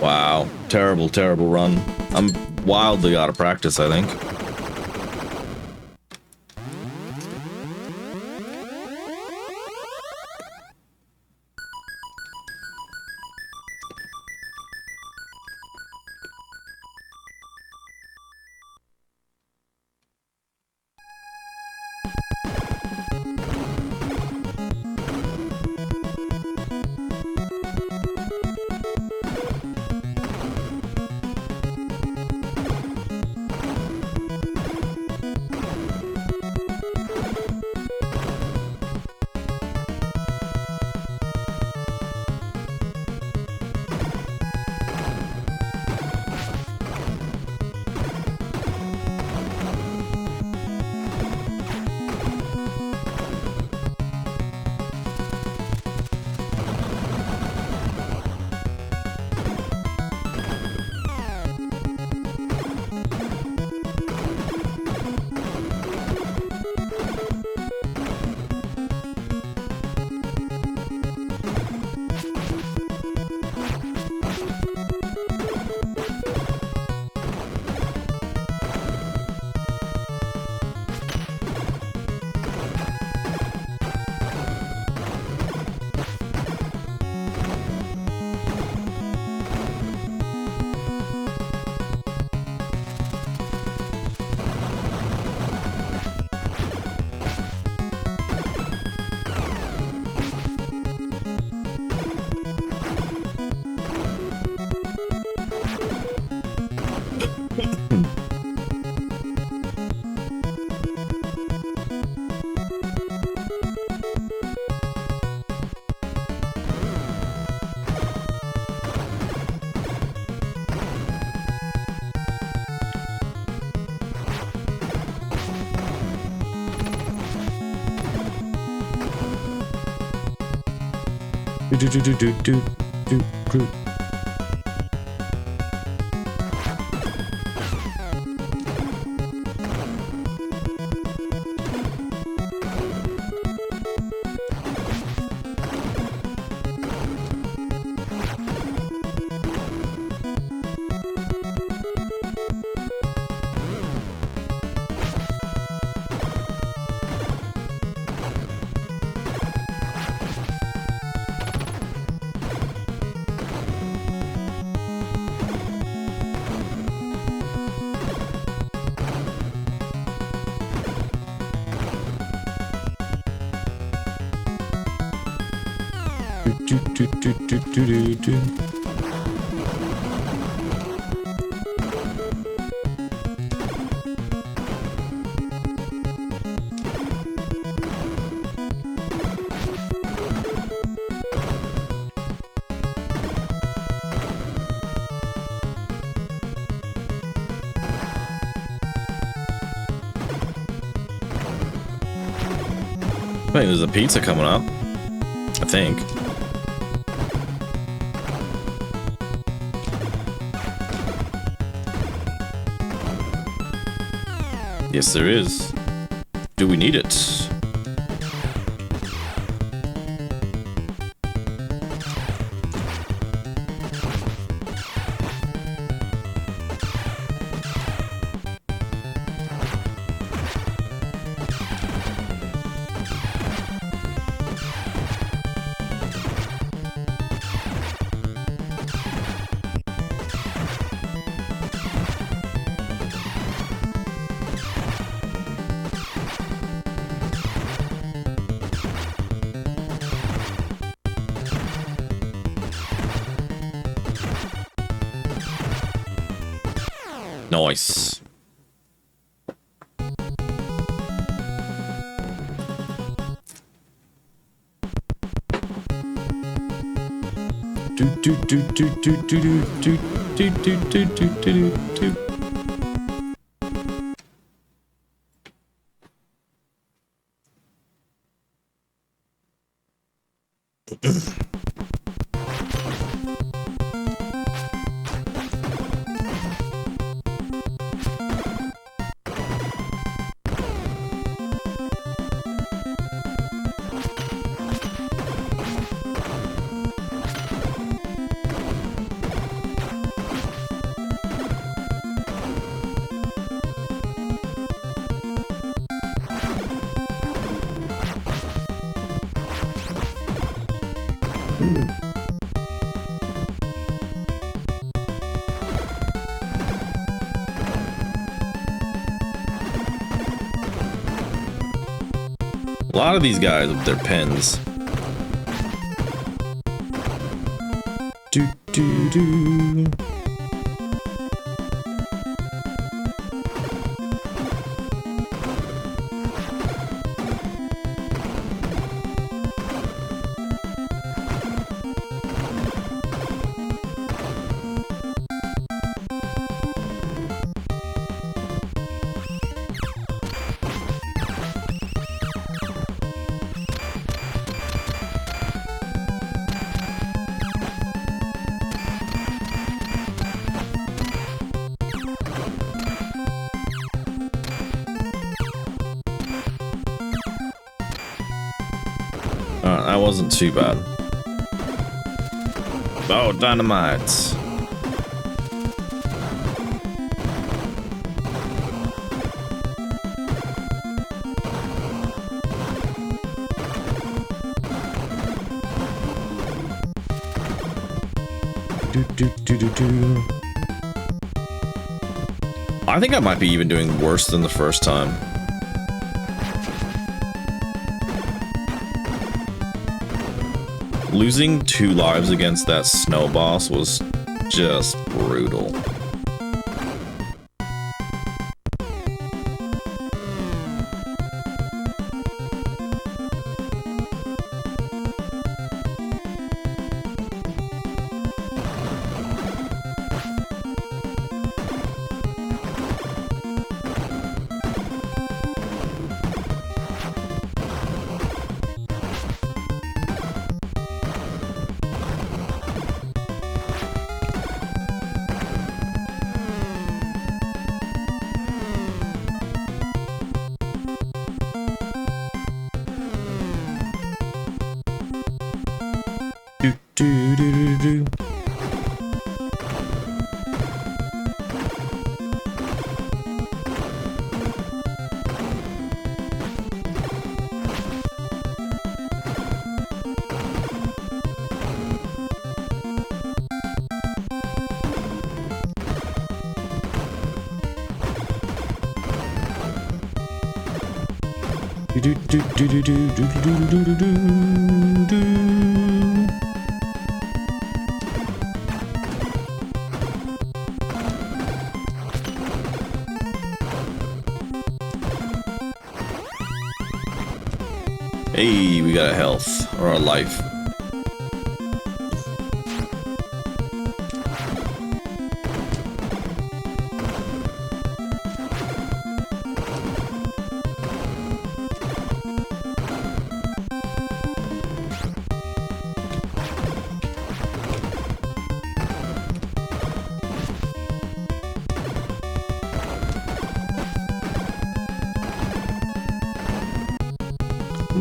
Wow. Terrible, terrible run. I'm wildly out of practice, I think. Wait, there's a pizza coming up. I think. Yes, there is. Do we need it? Nice. A lot of these guys with their pens. Do do do. That wasn't too bad. Oh, dynamite. I think I might be even doing worse than the first time. Losing 2 lives against that snow boss was just brutal. Hey, we got a health, or a life.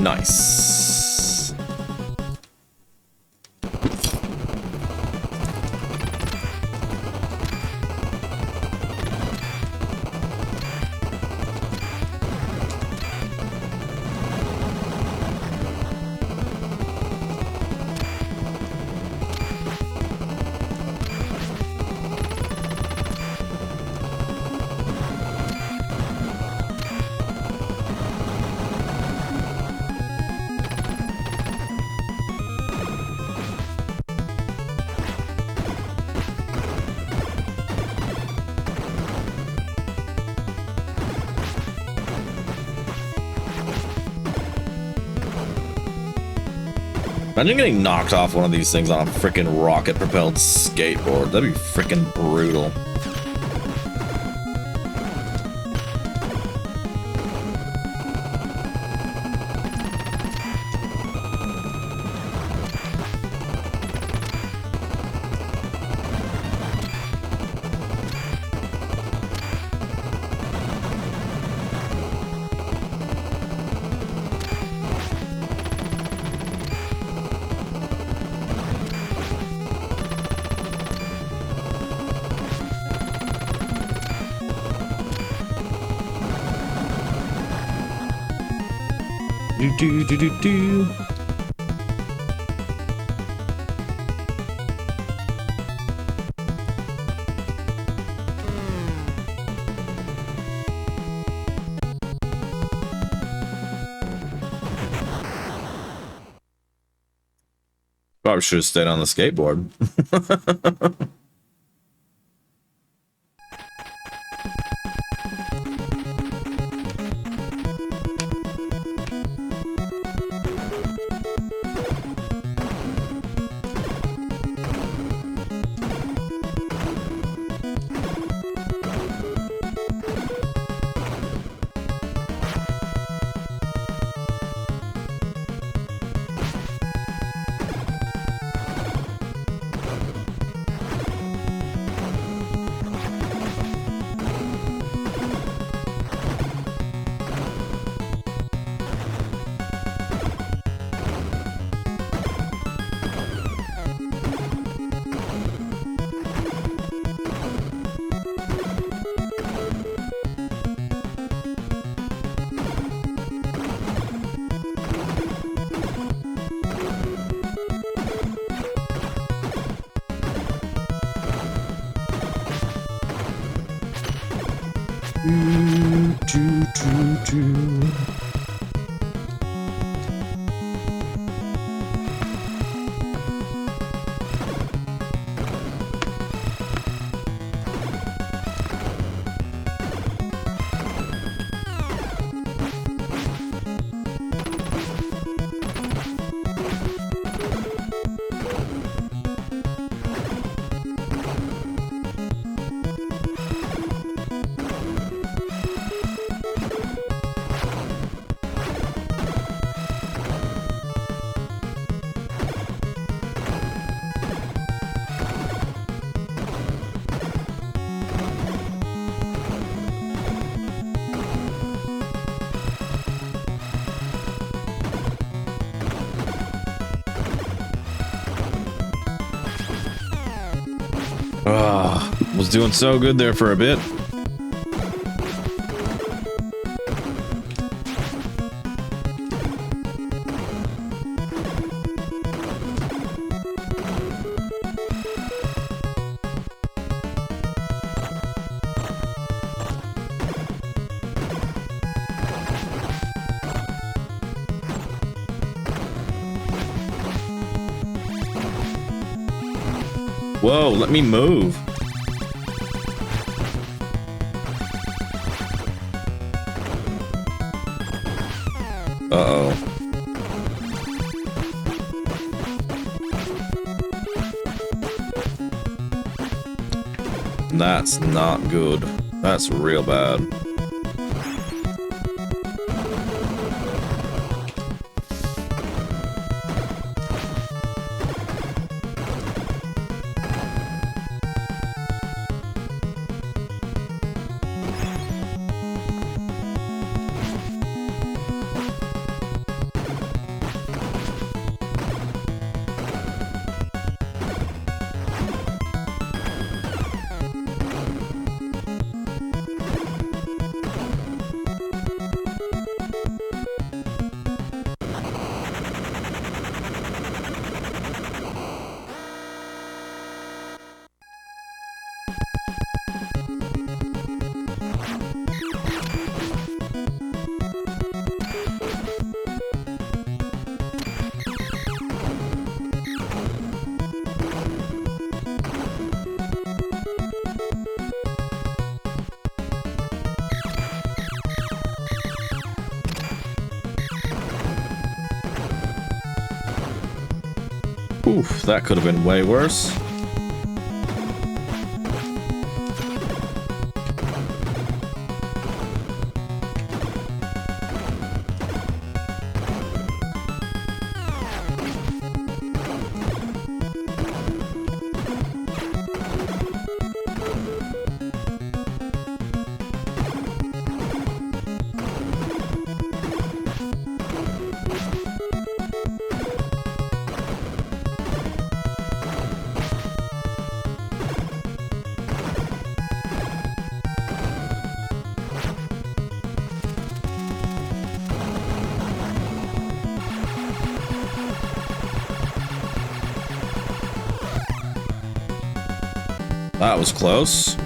Nice. Imagine getting knocked off one of these things on a freaking rocket-propelled skateboard. That'd be freaking brutal. Do. Probably should have stayed on the skateboard. Was doing so good there for a bit. Whoa, let me move. Uh-oh. That's not good. That's real bad. Oof, that could have been way worse. That was close.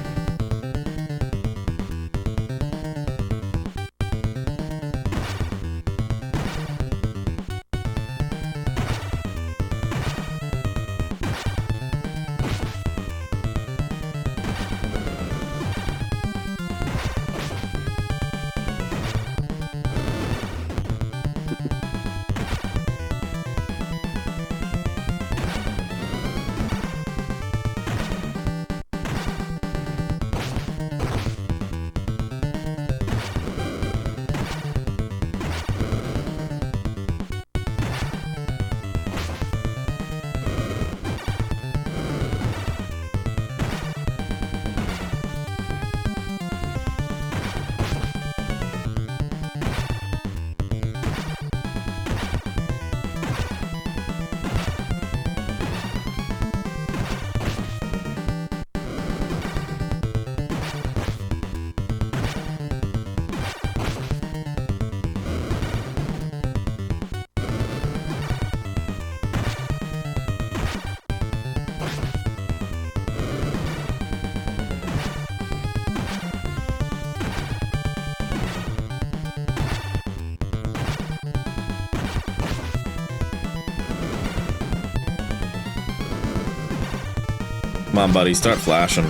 Come on, buddy, start flashing.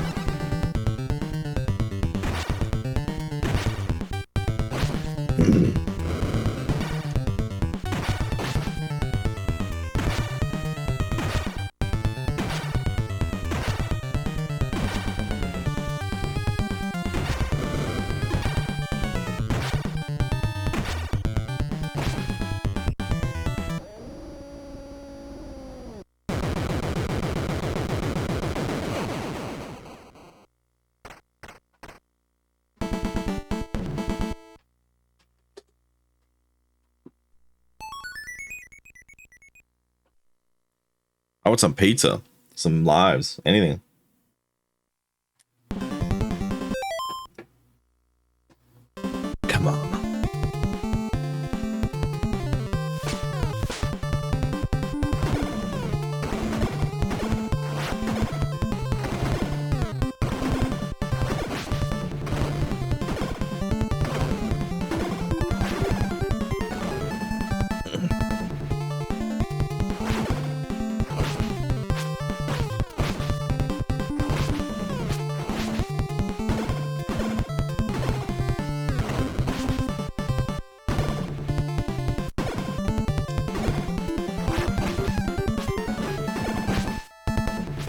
I want some pizza, some lives, anything. Come on.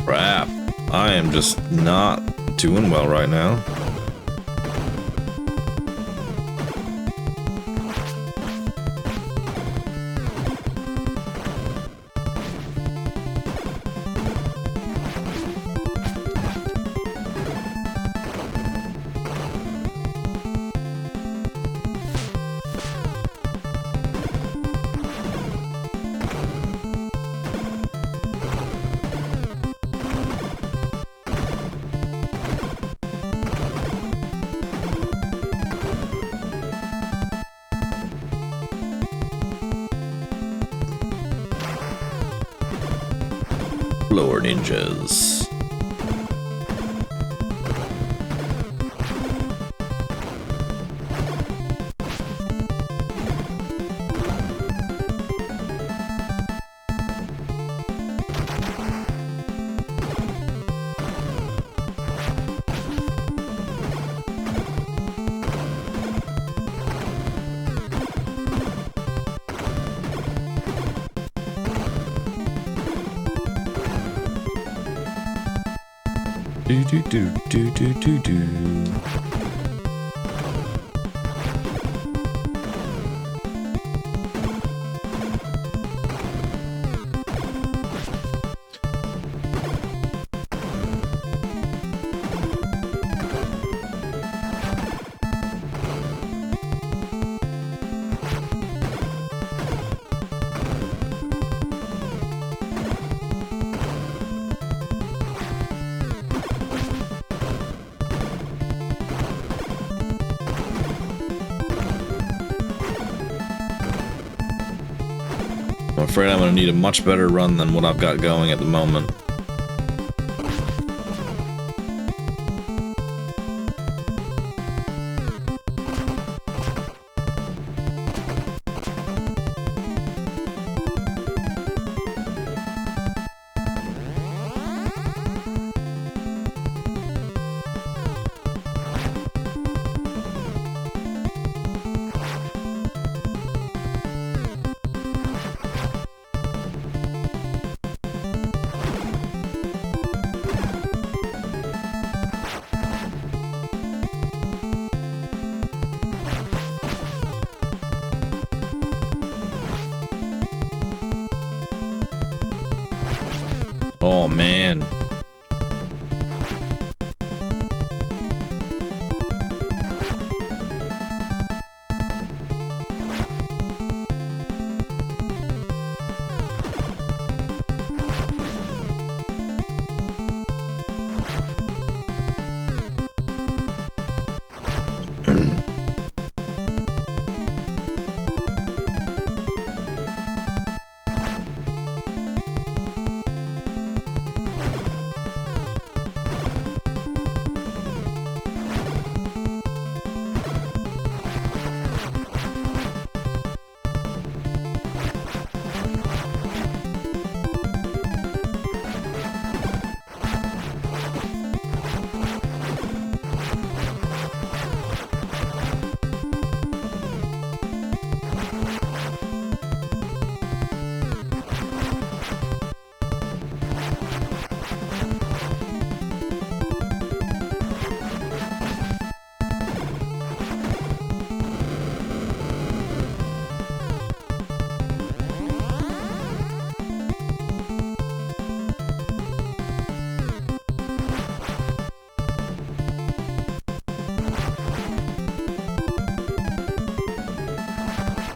Crap. I am just not doing well right now. Floor ninjas. Do do do do do do do. I'm afraid I'm gonna need a much better run than what I've got going at the moment. Oh man.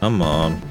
Come on.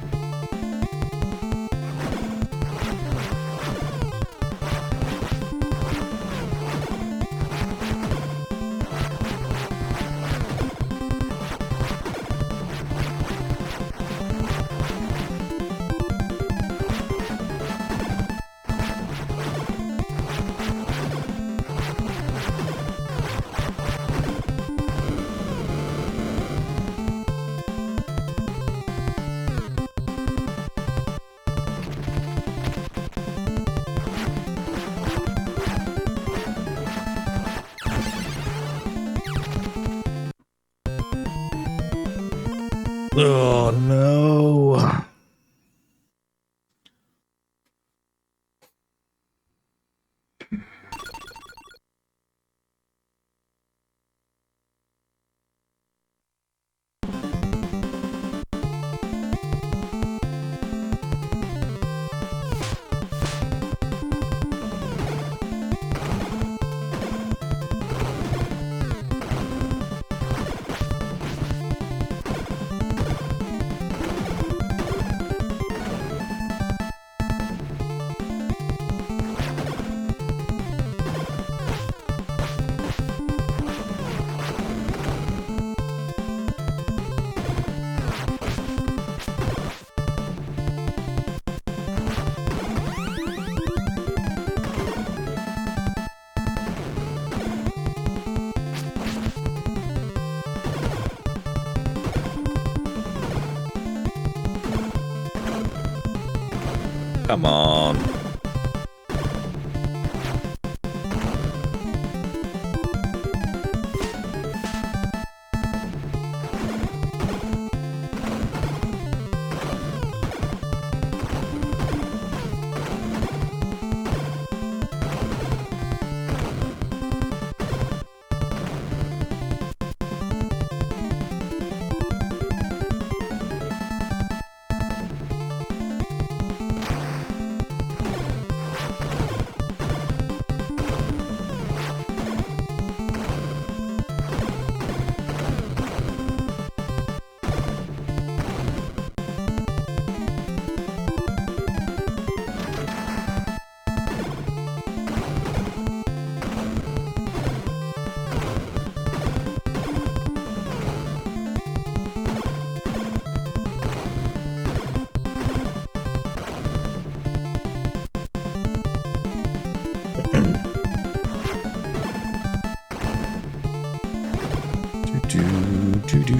Oh no. Come on.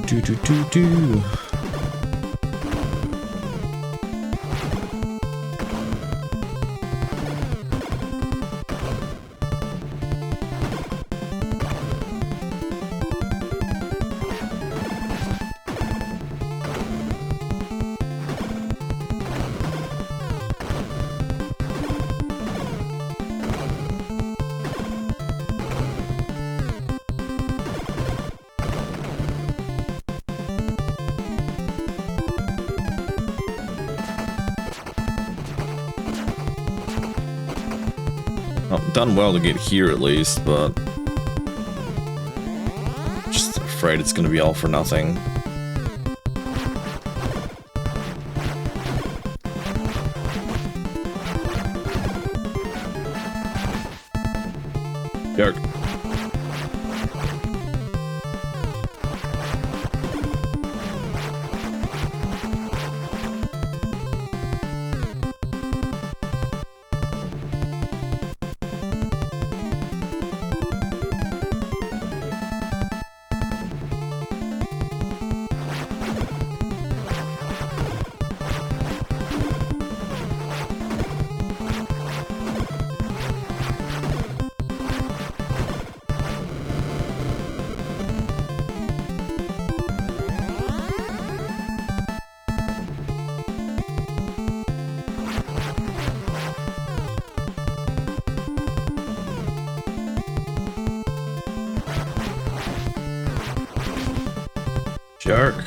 Do. Well, done well to get here at least, but just afraid it's gonna be all for nothing. Jerk. Jerk.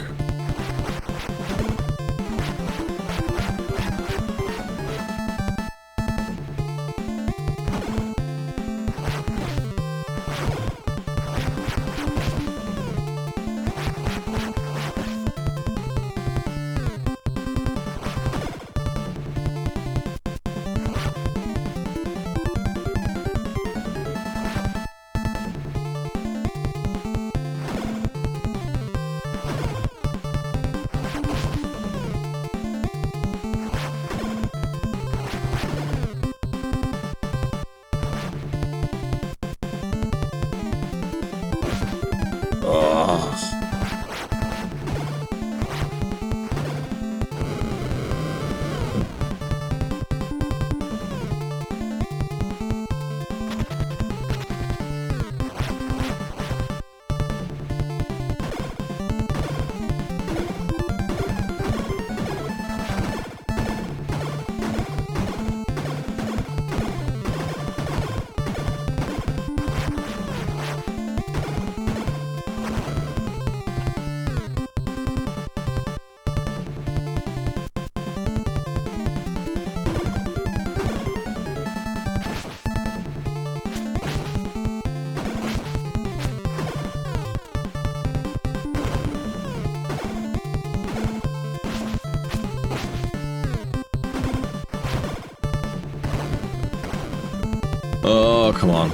Oh, come on.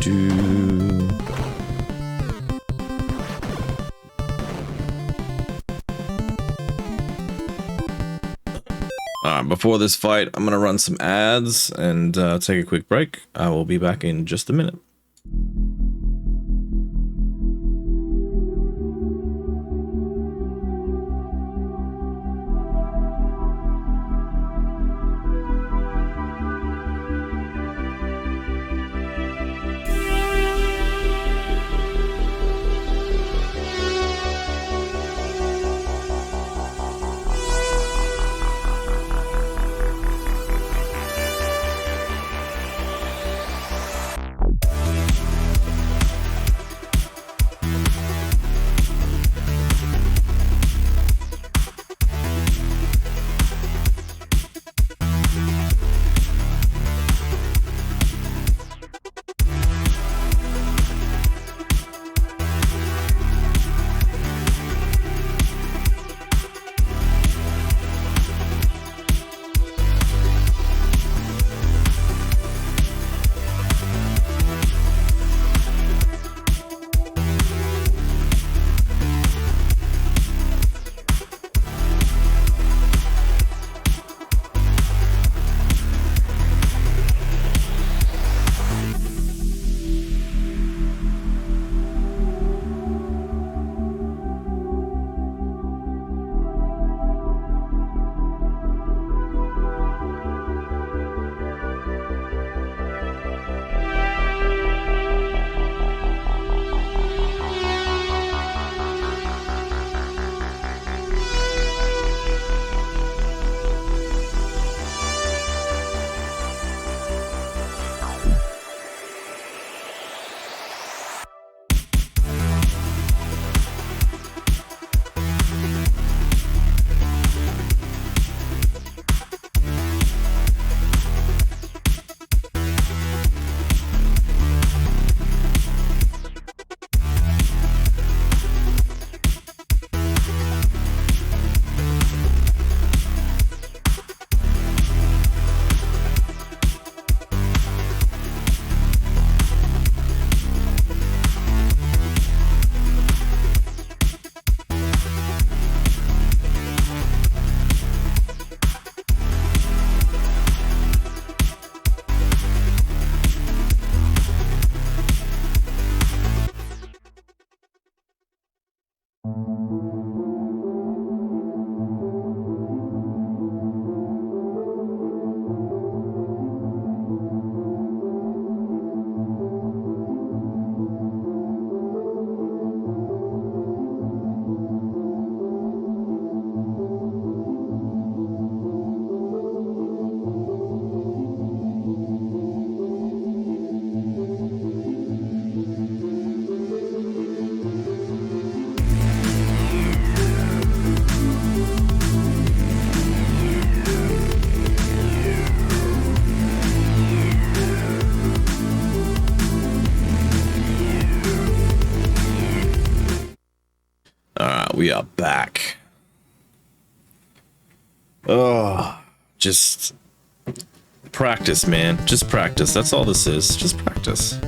Do. Alright, before this fight, I'm gonna run some ads and take a quick break. I will be back in just a minute. We are back. Oh, just practice, man. Just practice. That's all this is. Just practice.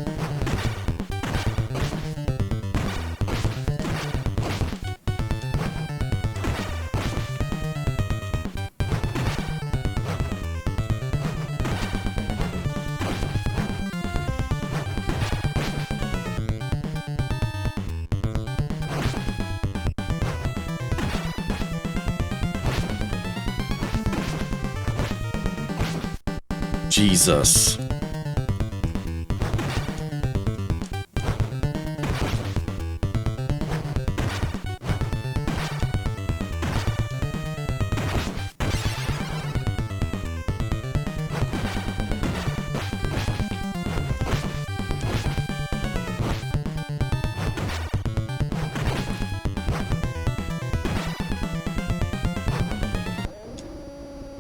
Jesus.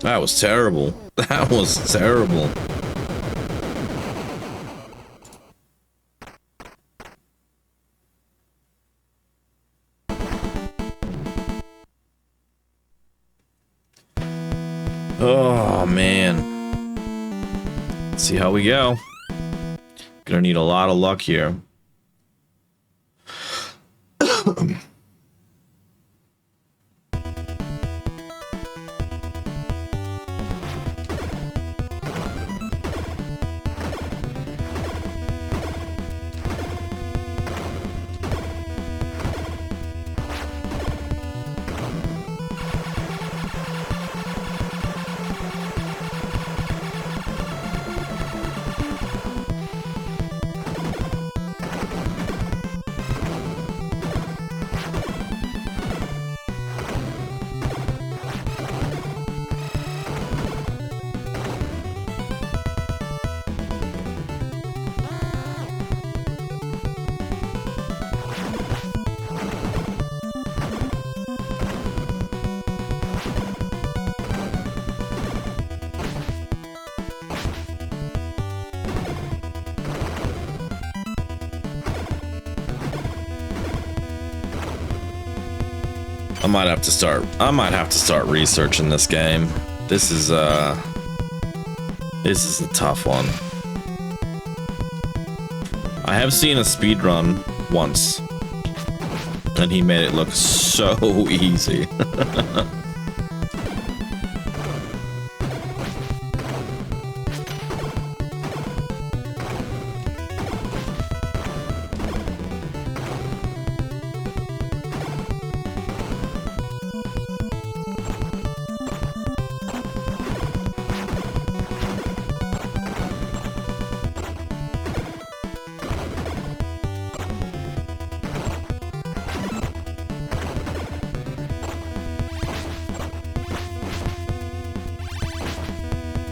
That was terrible. That was terrible. Oh, man. Let's see how we go. Gonna need a lot of luck here. I might have to start researching this game. This is a tough one. I have seen a speedrun once, and he made it look so easy.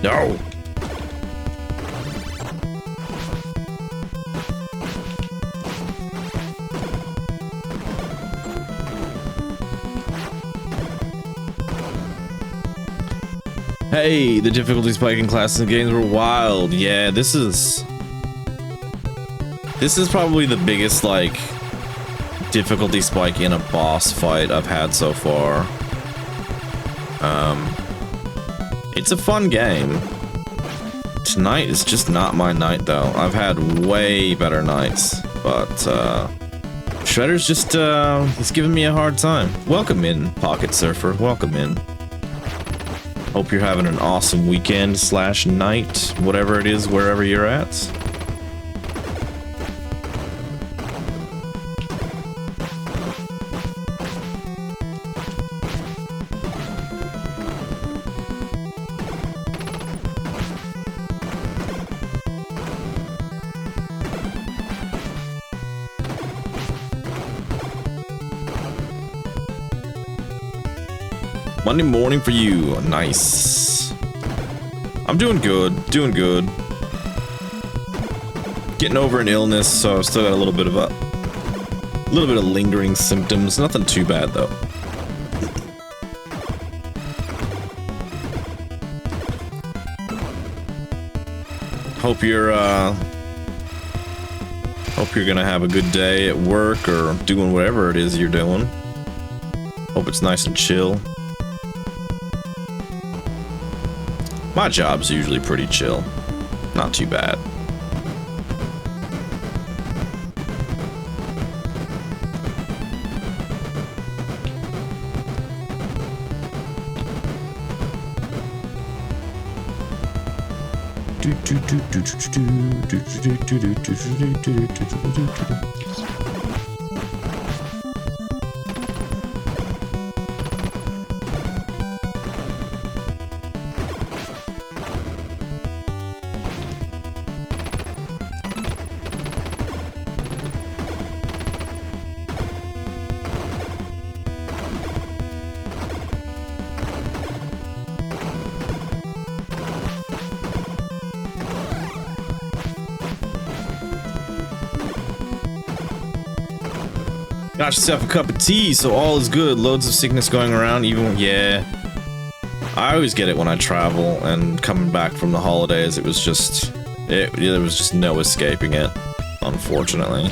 No. Hey, the difficulty spike in classes and games were wild. Yeah, this is probably the biggest, like, difficulty spike in a boss fight I've had so far. It's a fun game. Tonight is just not my night, though. I've had way better nights, but Shredder's just he's giving me a hard time. Welcome in, Pocket Surfer. Welcome in. Hope you're having an awesome weekend / night, whatever it is, wherever you're at. Monday morning for you. Nice. I'm doing good. Doing good. Getting over an illness, so I've still got a little bit of lingering symptoms. Nothing too bad though. Hope you're gonna have a good day at work or doing whatever it is you're doing. Hope it's nice and chill. My job's usually pretty chill. Not too bad. Got yourself a cup of tea, so all is good. Loads of sickness going around, even when, yeah. I always get it when I travel, and coming back from the holidays, it was just, there was just no escaping it, unfortunately.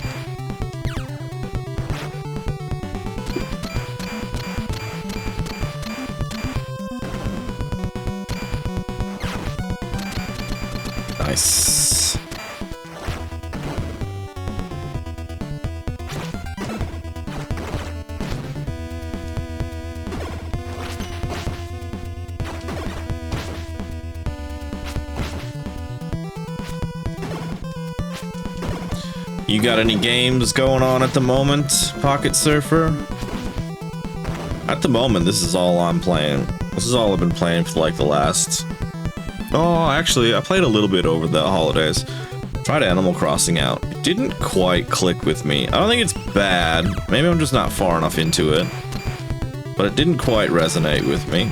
Nice. You got any games going on at the moment, Pocket Surfer? At the moment, this is all I'm playing. This is all I've been playing for like the last... Oh, actually, I played a little bit over the holidays. Tried Animal Crossing out. It didn't quite click with me. I don't think it's bad. Maybe I'm just not far enough into it. But it didn't quite resonate with me.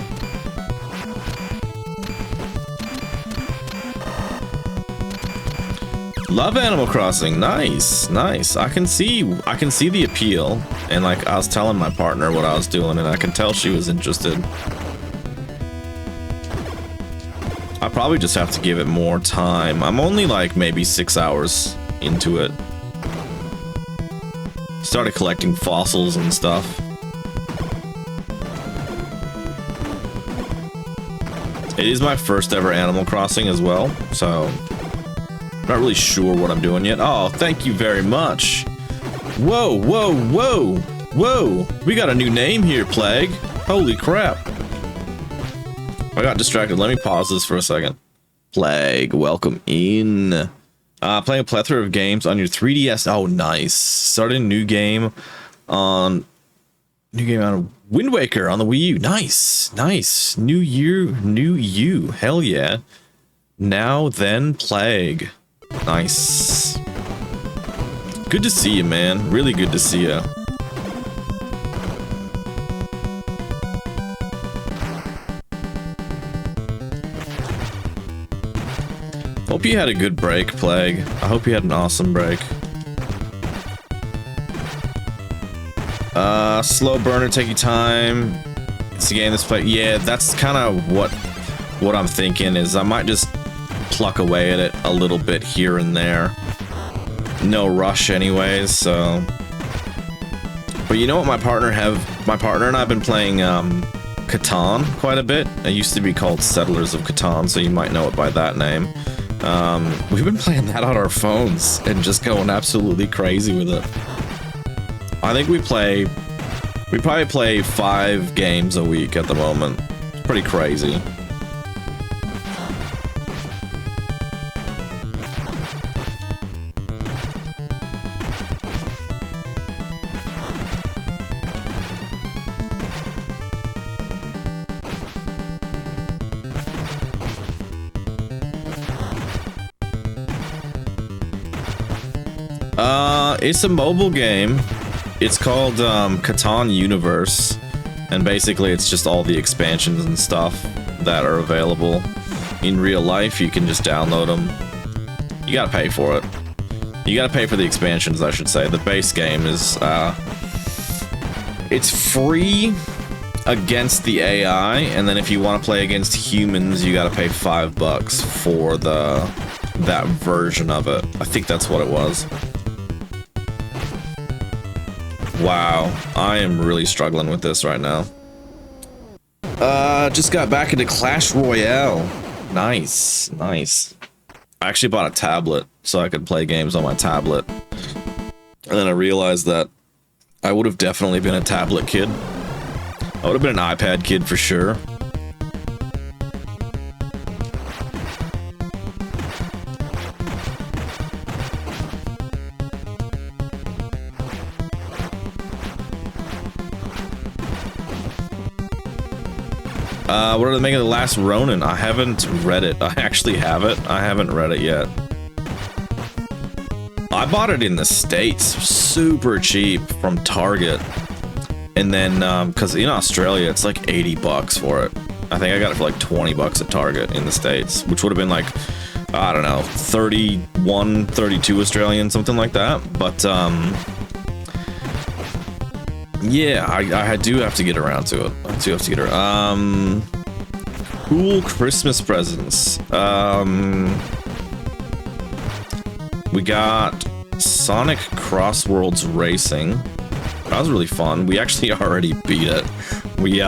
Love Animal Crossing. Nice, nice. I can see the appeal. And like I was telling my partner what I was doing, and I can tell she was interested. I probably just have to give it more time. I'm only like maybe 6 hours into it. Started collecting fossils and stuff. It is my first ever Animal Crossing as well, so not really sure what I'm doing yet. Oh, thank you very much. Whoa, whoa, whoa, whoa. We got a new name here, Plague. Holy crap. I got distracted. Let me pause this for a second. Plague, welcome in. Playing a plethora of games on your 3DS. Oh, nice. Started a new game on Wind Waker on the Wii U. Nice, nice. New year, new you. Hell yeah. Now then, Plague. Nice. Good to see you, man. Really good to see you. Hope you had a good break, Plague. I hope you had an awesome break. Slow burner, take your time. It's a game that's played. Yeah, that's kind of what I'm thinking is I might just pluck away at it a little bit here and there. No rush anyways, so. But you know what my partner and I've been playing Catan quite a bit. It used to be called Settlers of Catan, so you might know it by that name. We've been playing that on our phones and just going absolutely crazy with it. I think we probably play 5 games a week at the moment. It's pretty crazy. It's a mobile game. It's called Catan Universe, and basically it's just all the expansions and stuff that are available. In real life, you can just download them. You gotta pay for it. You gotta pay for the expansions, I should say. The base game is, it's free against the AI, and then if you want to play against humans, you gotta pay $5 for that version of it. I think that's what it was. Wow, I am really struggling with this right now. Just got back into Clash Royale. Nice, nice. I actually bought a tablet so I could play games on my tablet. And then I realized that I would have definitely been a tablet kid. I would have been an iPad kid for sure. What are they making of The Last Ronin? I haven't read it. I actually have it. I haven't read it yet. I bought it in the States, super cheap from Target. And then, because in Australia, it's like 80 bucks for it. I think I got it for like 20 bucks at Target in the States, which would have been like, I don't know, 31, 32 Australian, something like that. But, yeah, I do have to get around to it. I do have to get around. Cool Christmas presents. We got Sonic Crossworlds Racing. That was really fun. We actually already beat it. We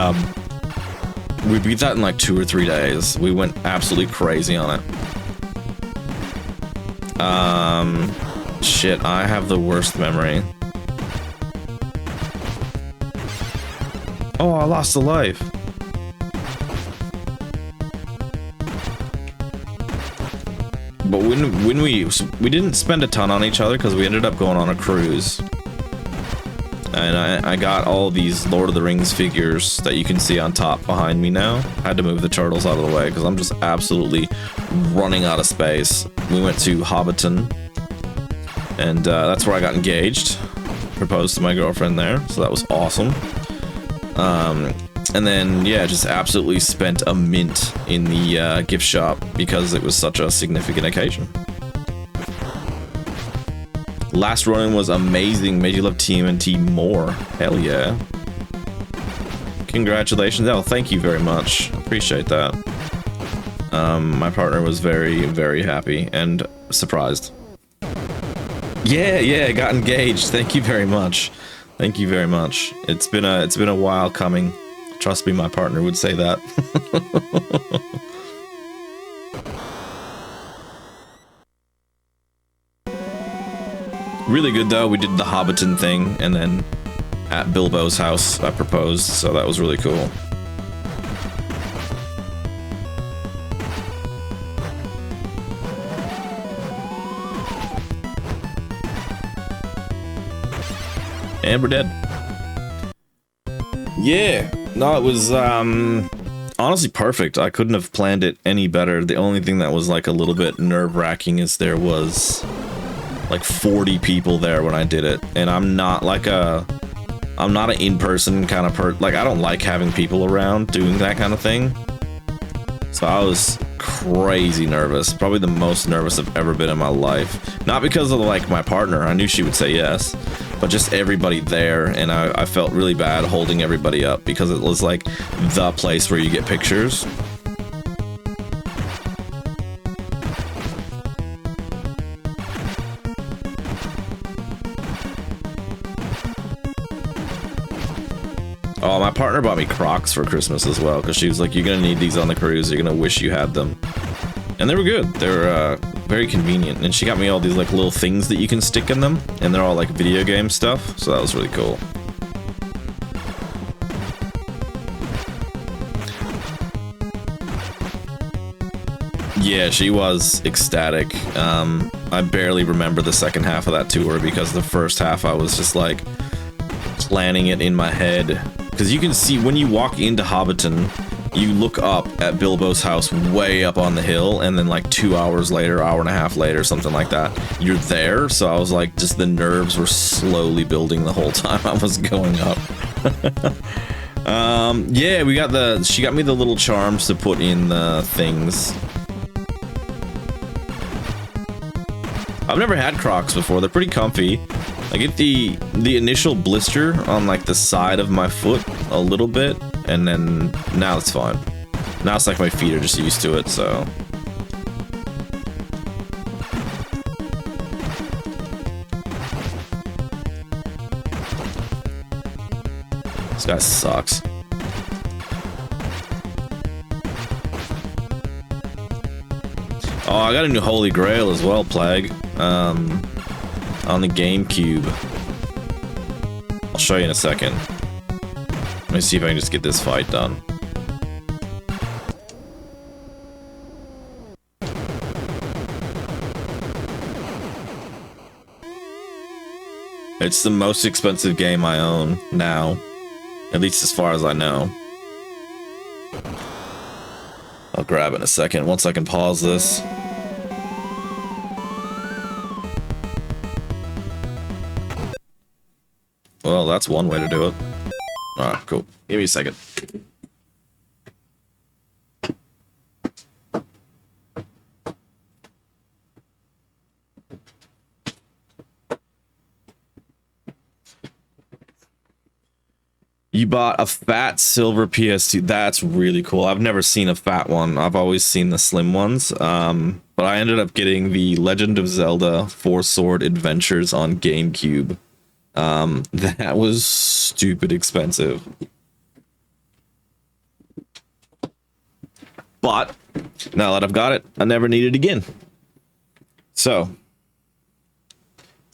beat that in like 2 or 3 days. We went absolutely crazy on it. Shit, I have the worst memory. Oh, I lost a life. But when we didn't spend a ton on each other because we ended up going on a cruise. And I got all these Lord of the Rings figures that you can see on top behind me now. I had to move the turtles out of the way because I'm just absolutely running out of space. We went to Hobbiton, and that's where I got engaged. Proposed to my girlfriend there, so that was awesome. And then, yeah, just absolutely spent a mint in the gift shop because it was such a significant occasion. Last Ronin was amazing. Made you love TMNT more. Hell yeah. Congratulations. Oh, thank you very much. Appreciate that. My partner was very, very happy and surprised. Yeah, got engaged. Thank you very much. Thank you very much. It's been a while coming. Trust me, my partner would say that. Really good though. We did the Hobbiton thing, and then at Bilbo's house I proposed, so that was really cool. And we're dead. Yeah. No, it was honestly perfect. I couldn't have planned it any better. The only thing that was like a little bit nerve-wracking is there was like 40 people there when I did it, and I'm not an in-person kind of like, I don't like having people around doing that kind of thing. So I was crazy nervous, probably the most nervous I've ever been in my life. Not because of like my partner, I knew she would say yes, but just everybody there, and I felt really bad holding everybody up because it was like the place where you get pictures. Oh, my partner bought me Crocs for Christmas as well, because she was like, you're gonna need these on the cruise, you're gonna wish you had them. And they were good. They were very convenient. And she got me all these like little things that you can stick in them, and they're all like video game stuff, so that was really cool. Yeah, she was ecstatic. I barely remember the second half of that tour because the first half I was just like planning it in my head. Because you can see when you walk into Hobbiton, you look up at Bilbo's house way up on the hill, and then like 2 hours later, hour and a half later, something like that, you're there. So I was like, just the nerves were slowly building the whole time I was going up. Yeah, she got me the little charms to put in the things. I've never had Crocs before. They're pretty comfy. I get the initial blister on like the side of my foot a little bit, and then now it's fine. Now it's like my feet are just used to it, so. This guy sucks. Oh, I got a new Holy Grail as well, Plague. On the GameCube. I'll show you in a second. Let me see if I can just get this fight done. It's the most expensive game I own now. At least as far as I know. I'll grab it in a second, once I can pause this. Well, that's one way to do it. Alright, cool. Give me a second. You bought a fat silver PS2. That's really cool. I've never seen a fat one. I've always seen the slim ones. But I ended up getting the Legend of Zelda Four Sword Adventures on GameCube. That was stupid expensive. But now that I've got it, I never need it again. So,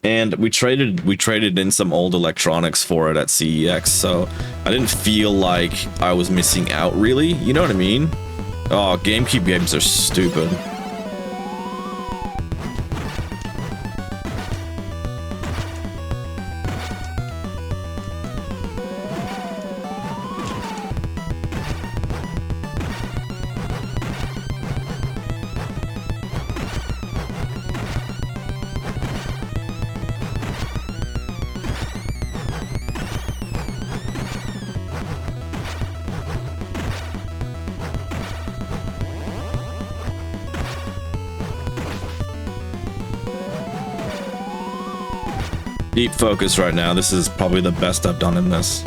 and we traded in some old electronics for it at CEX, so I didn't feel like I was missing out, really. You know what I mean? Oh, GameCube games are stupid. Deep focus right now. This is probably the best I've done in this.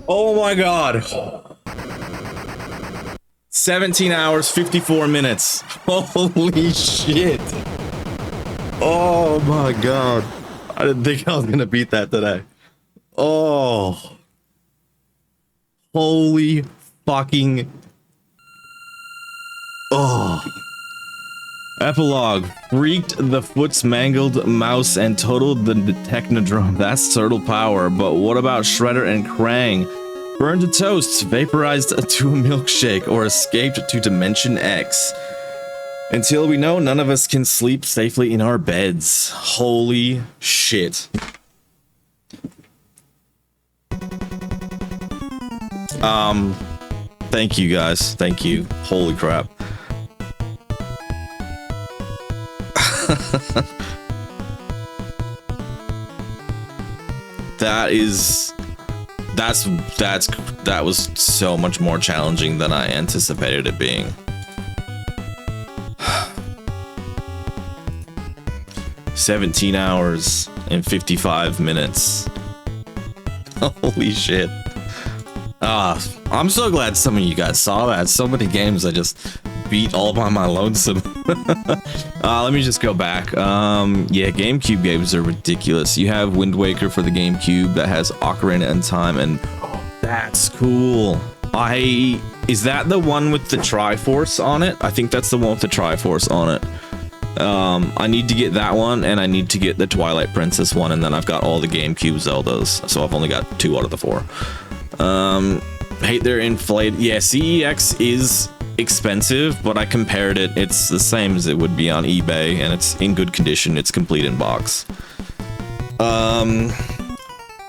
Oh my god. 17 hours, 54 minutes. Holy shit. Oh my god. I didn't think I was gonna beat that today. Oh. Holy fucking. Oh. Epilogue. Freaked the foot's mangled mouse and totaled the technodrome. That's turtle power. But what about Shredder and Krang? Burned to toast, vaporized to a milkshake, or escaped to Dimension X. Until we know, none of us can sleep safely in our beds. Holy shit. Thank you guys. Thank you. Holy crap. That was so much more challenging than I anticipated it being. 17 hours and 55 minutes. Holy shit. I'm so glad some of you guys saw that. So many games I just beat all by my lonesome. Let me just go back. Yeah, GameCube games are ridiculous. You have Wind Waker for the GameCube that has Ocarina in Time, and that's cool. Is that the one with the Triforce on it? I think that's the one with the Triforce on it. I need to get that one, and I need to get the Twilight Princess one, and then I've got all the GameCube Zeldas, so I've only got 2 out of the 4. Hate they're inflated. Yeah, CEX is expensive, but I compared it. It's the same as it would be on eBay, and it's in good condition. It's complete in box.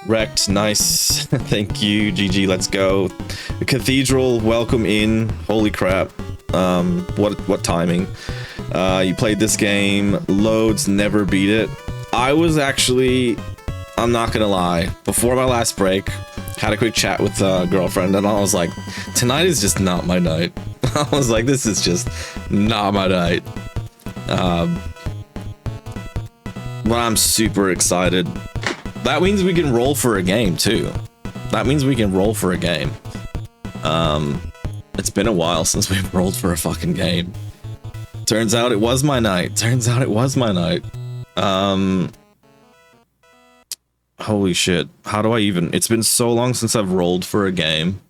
Wrecked, nice. Thank you, GG, let's go. The Cathedral, welcome in. Holy crap. What timing. You played this game, loads, never beat it. I was actually, I'm not gonna lie, before my last break, had a quick chat with a girlfriend, and I was like, tonight is just not my night. I was like, this is just not my night. But I'm super excited. That means we can roll for a game too. That means we can roll for a game. It's been a while since we've rolled for a fucking game. Turns out it was my night. Turns out it was my night. Holy shit. How do I even... It's been so long since I've rolled for a game.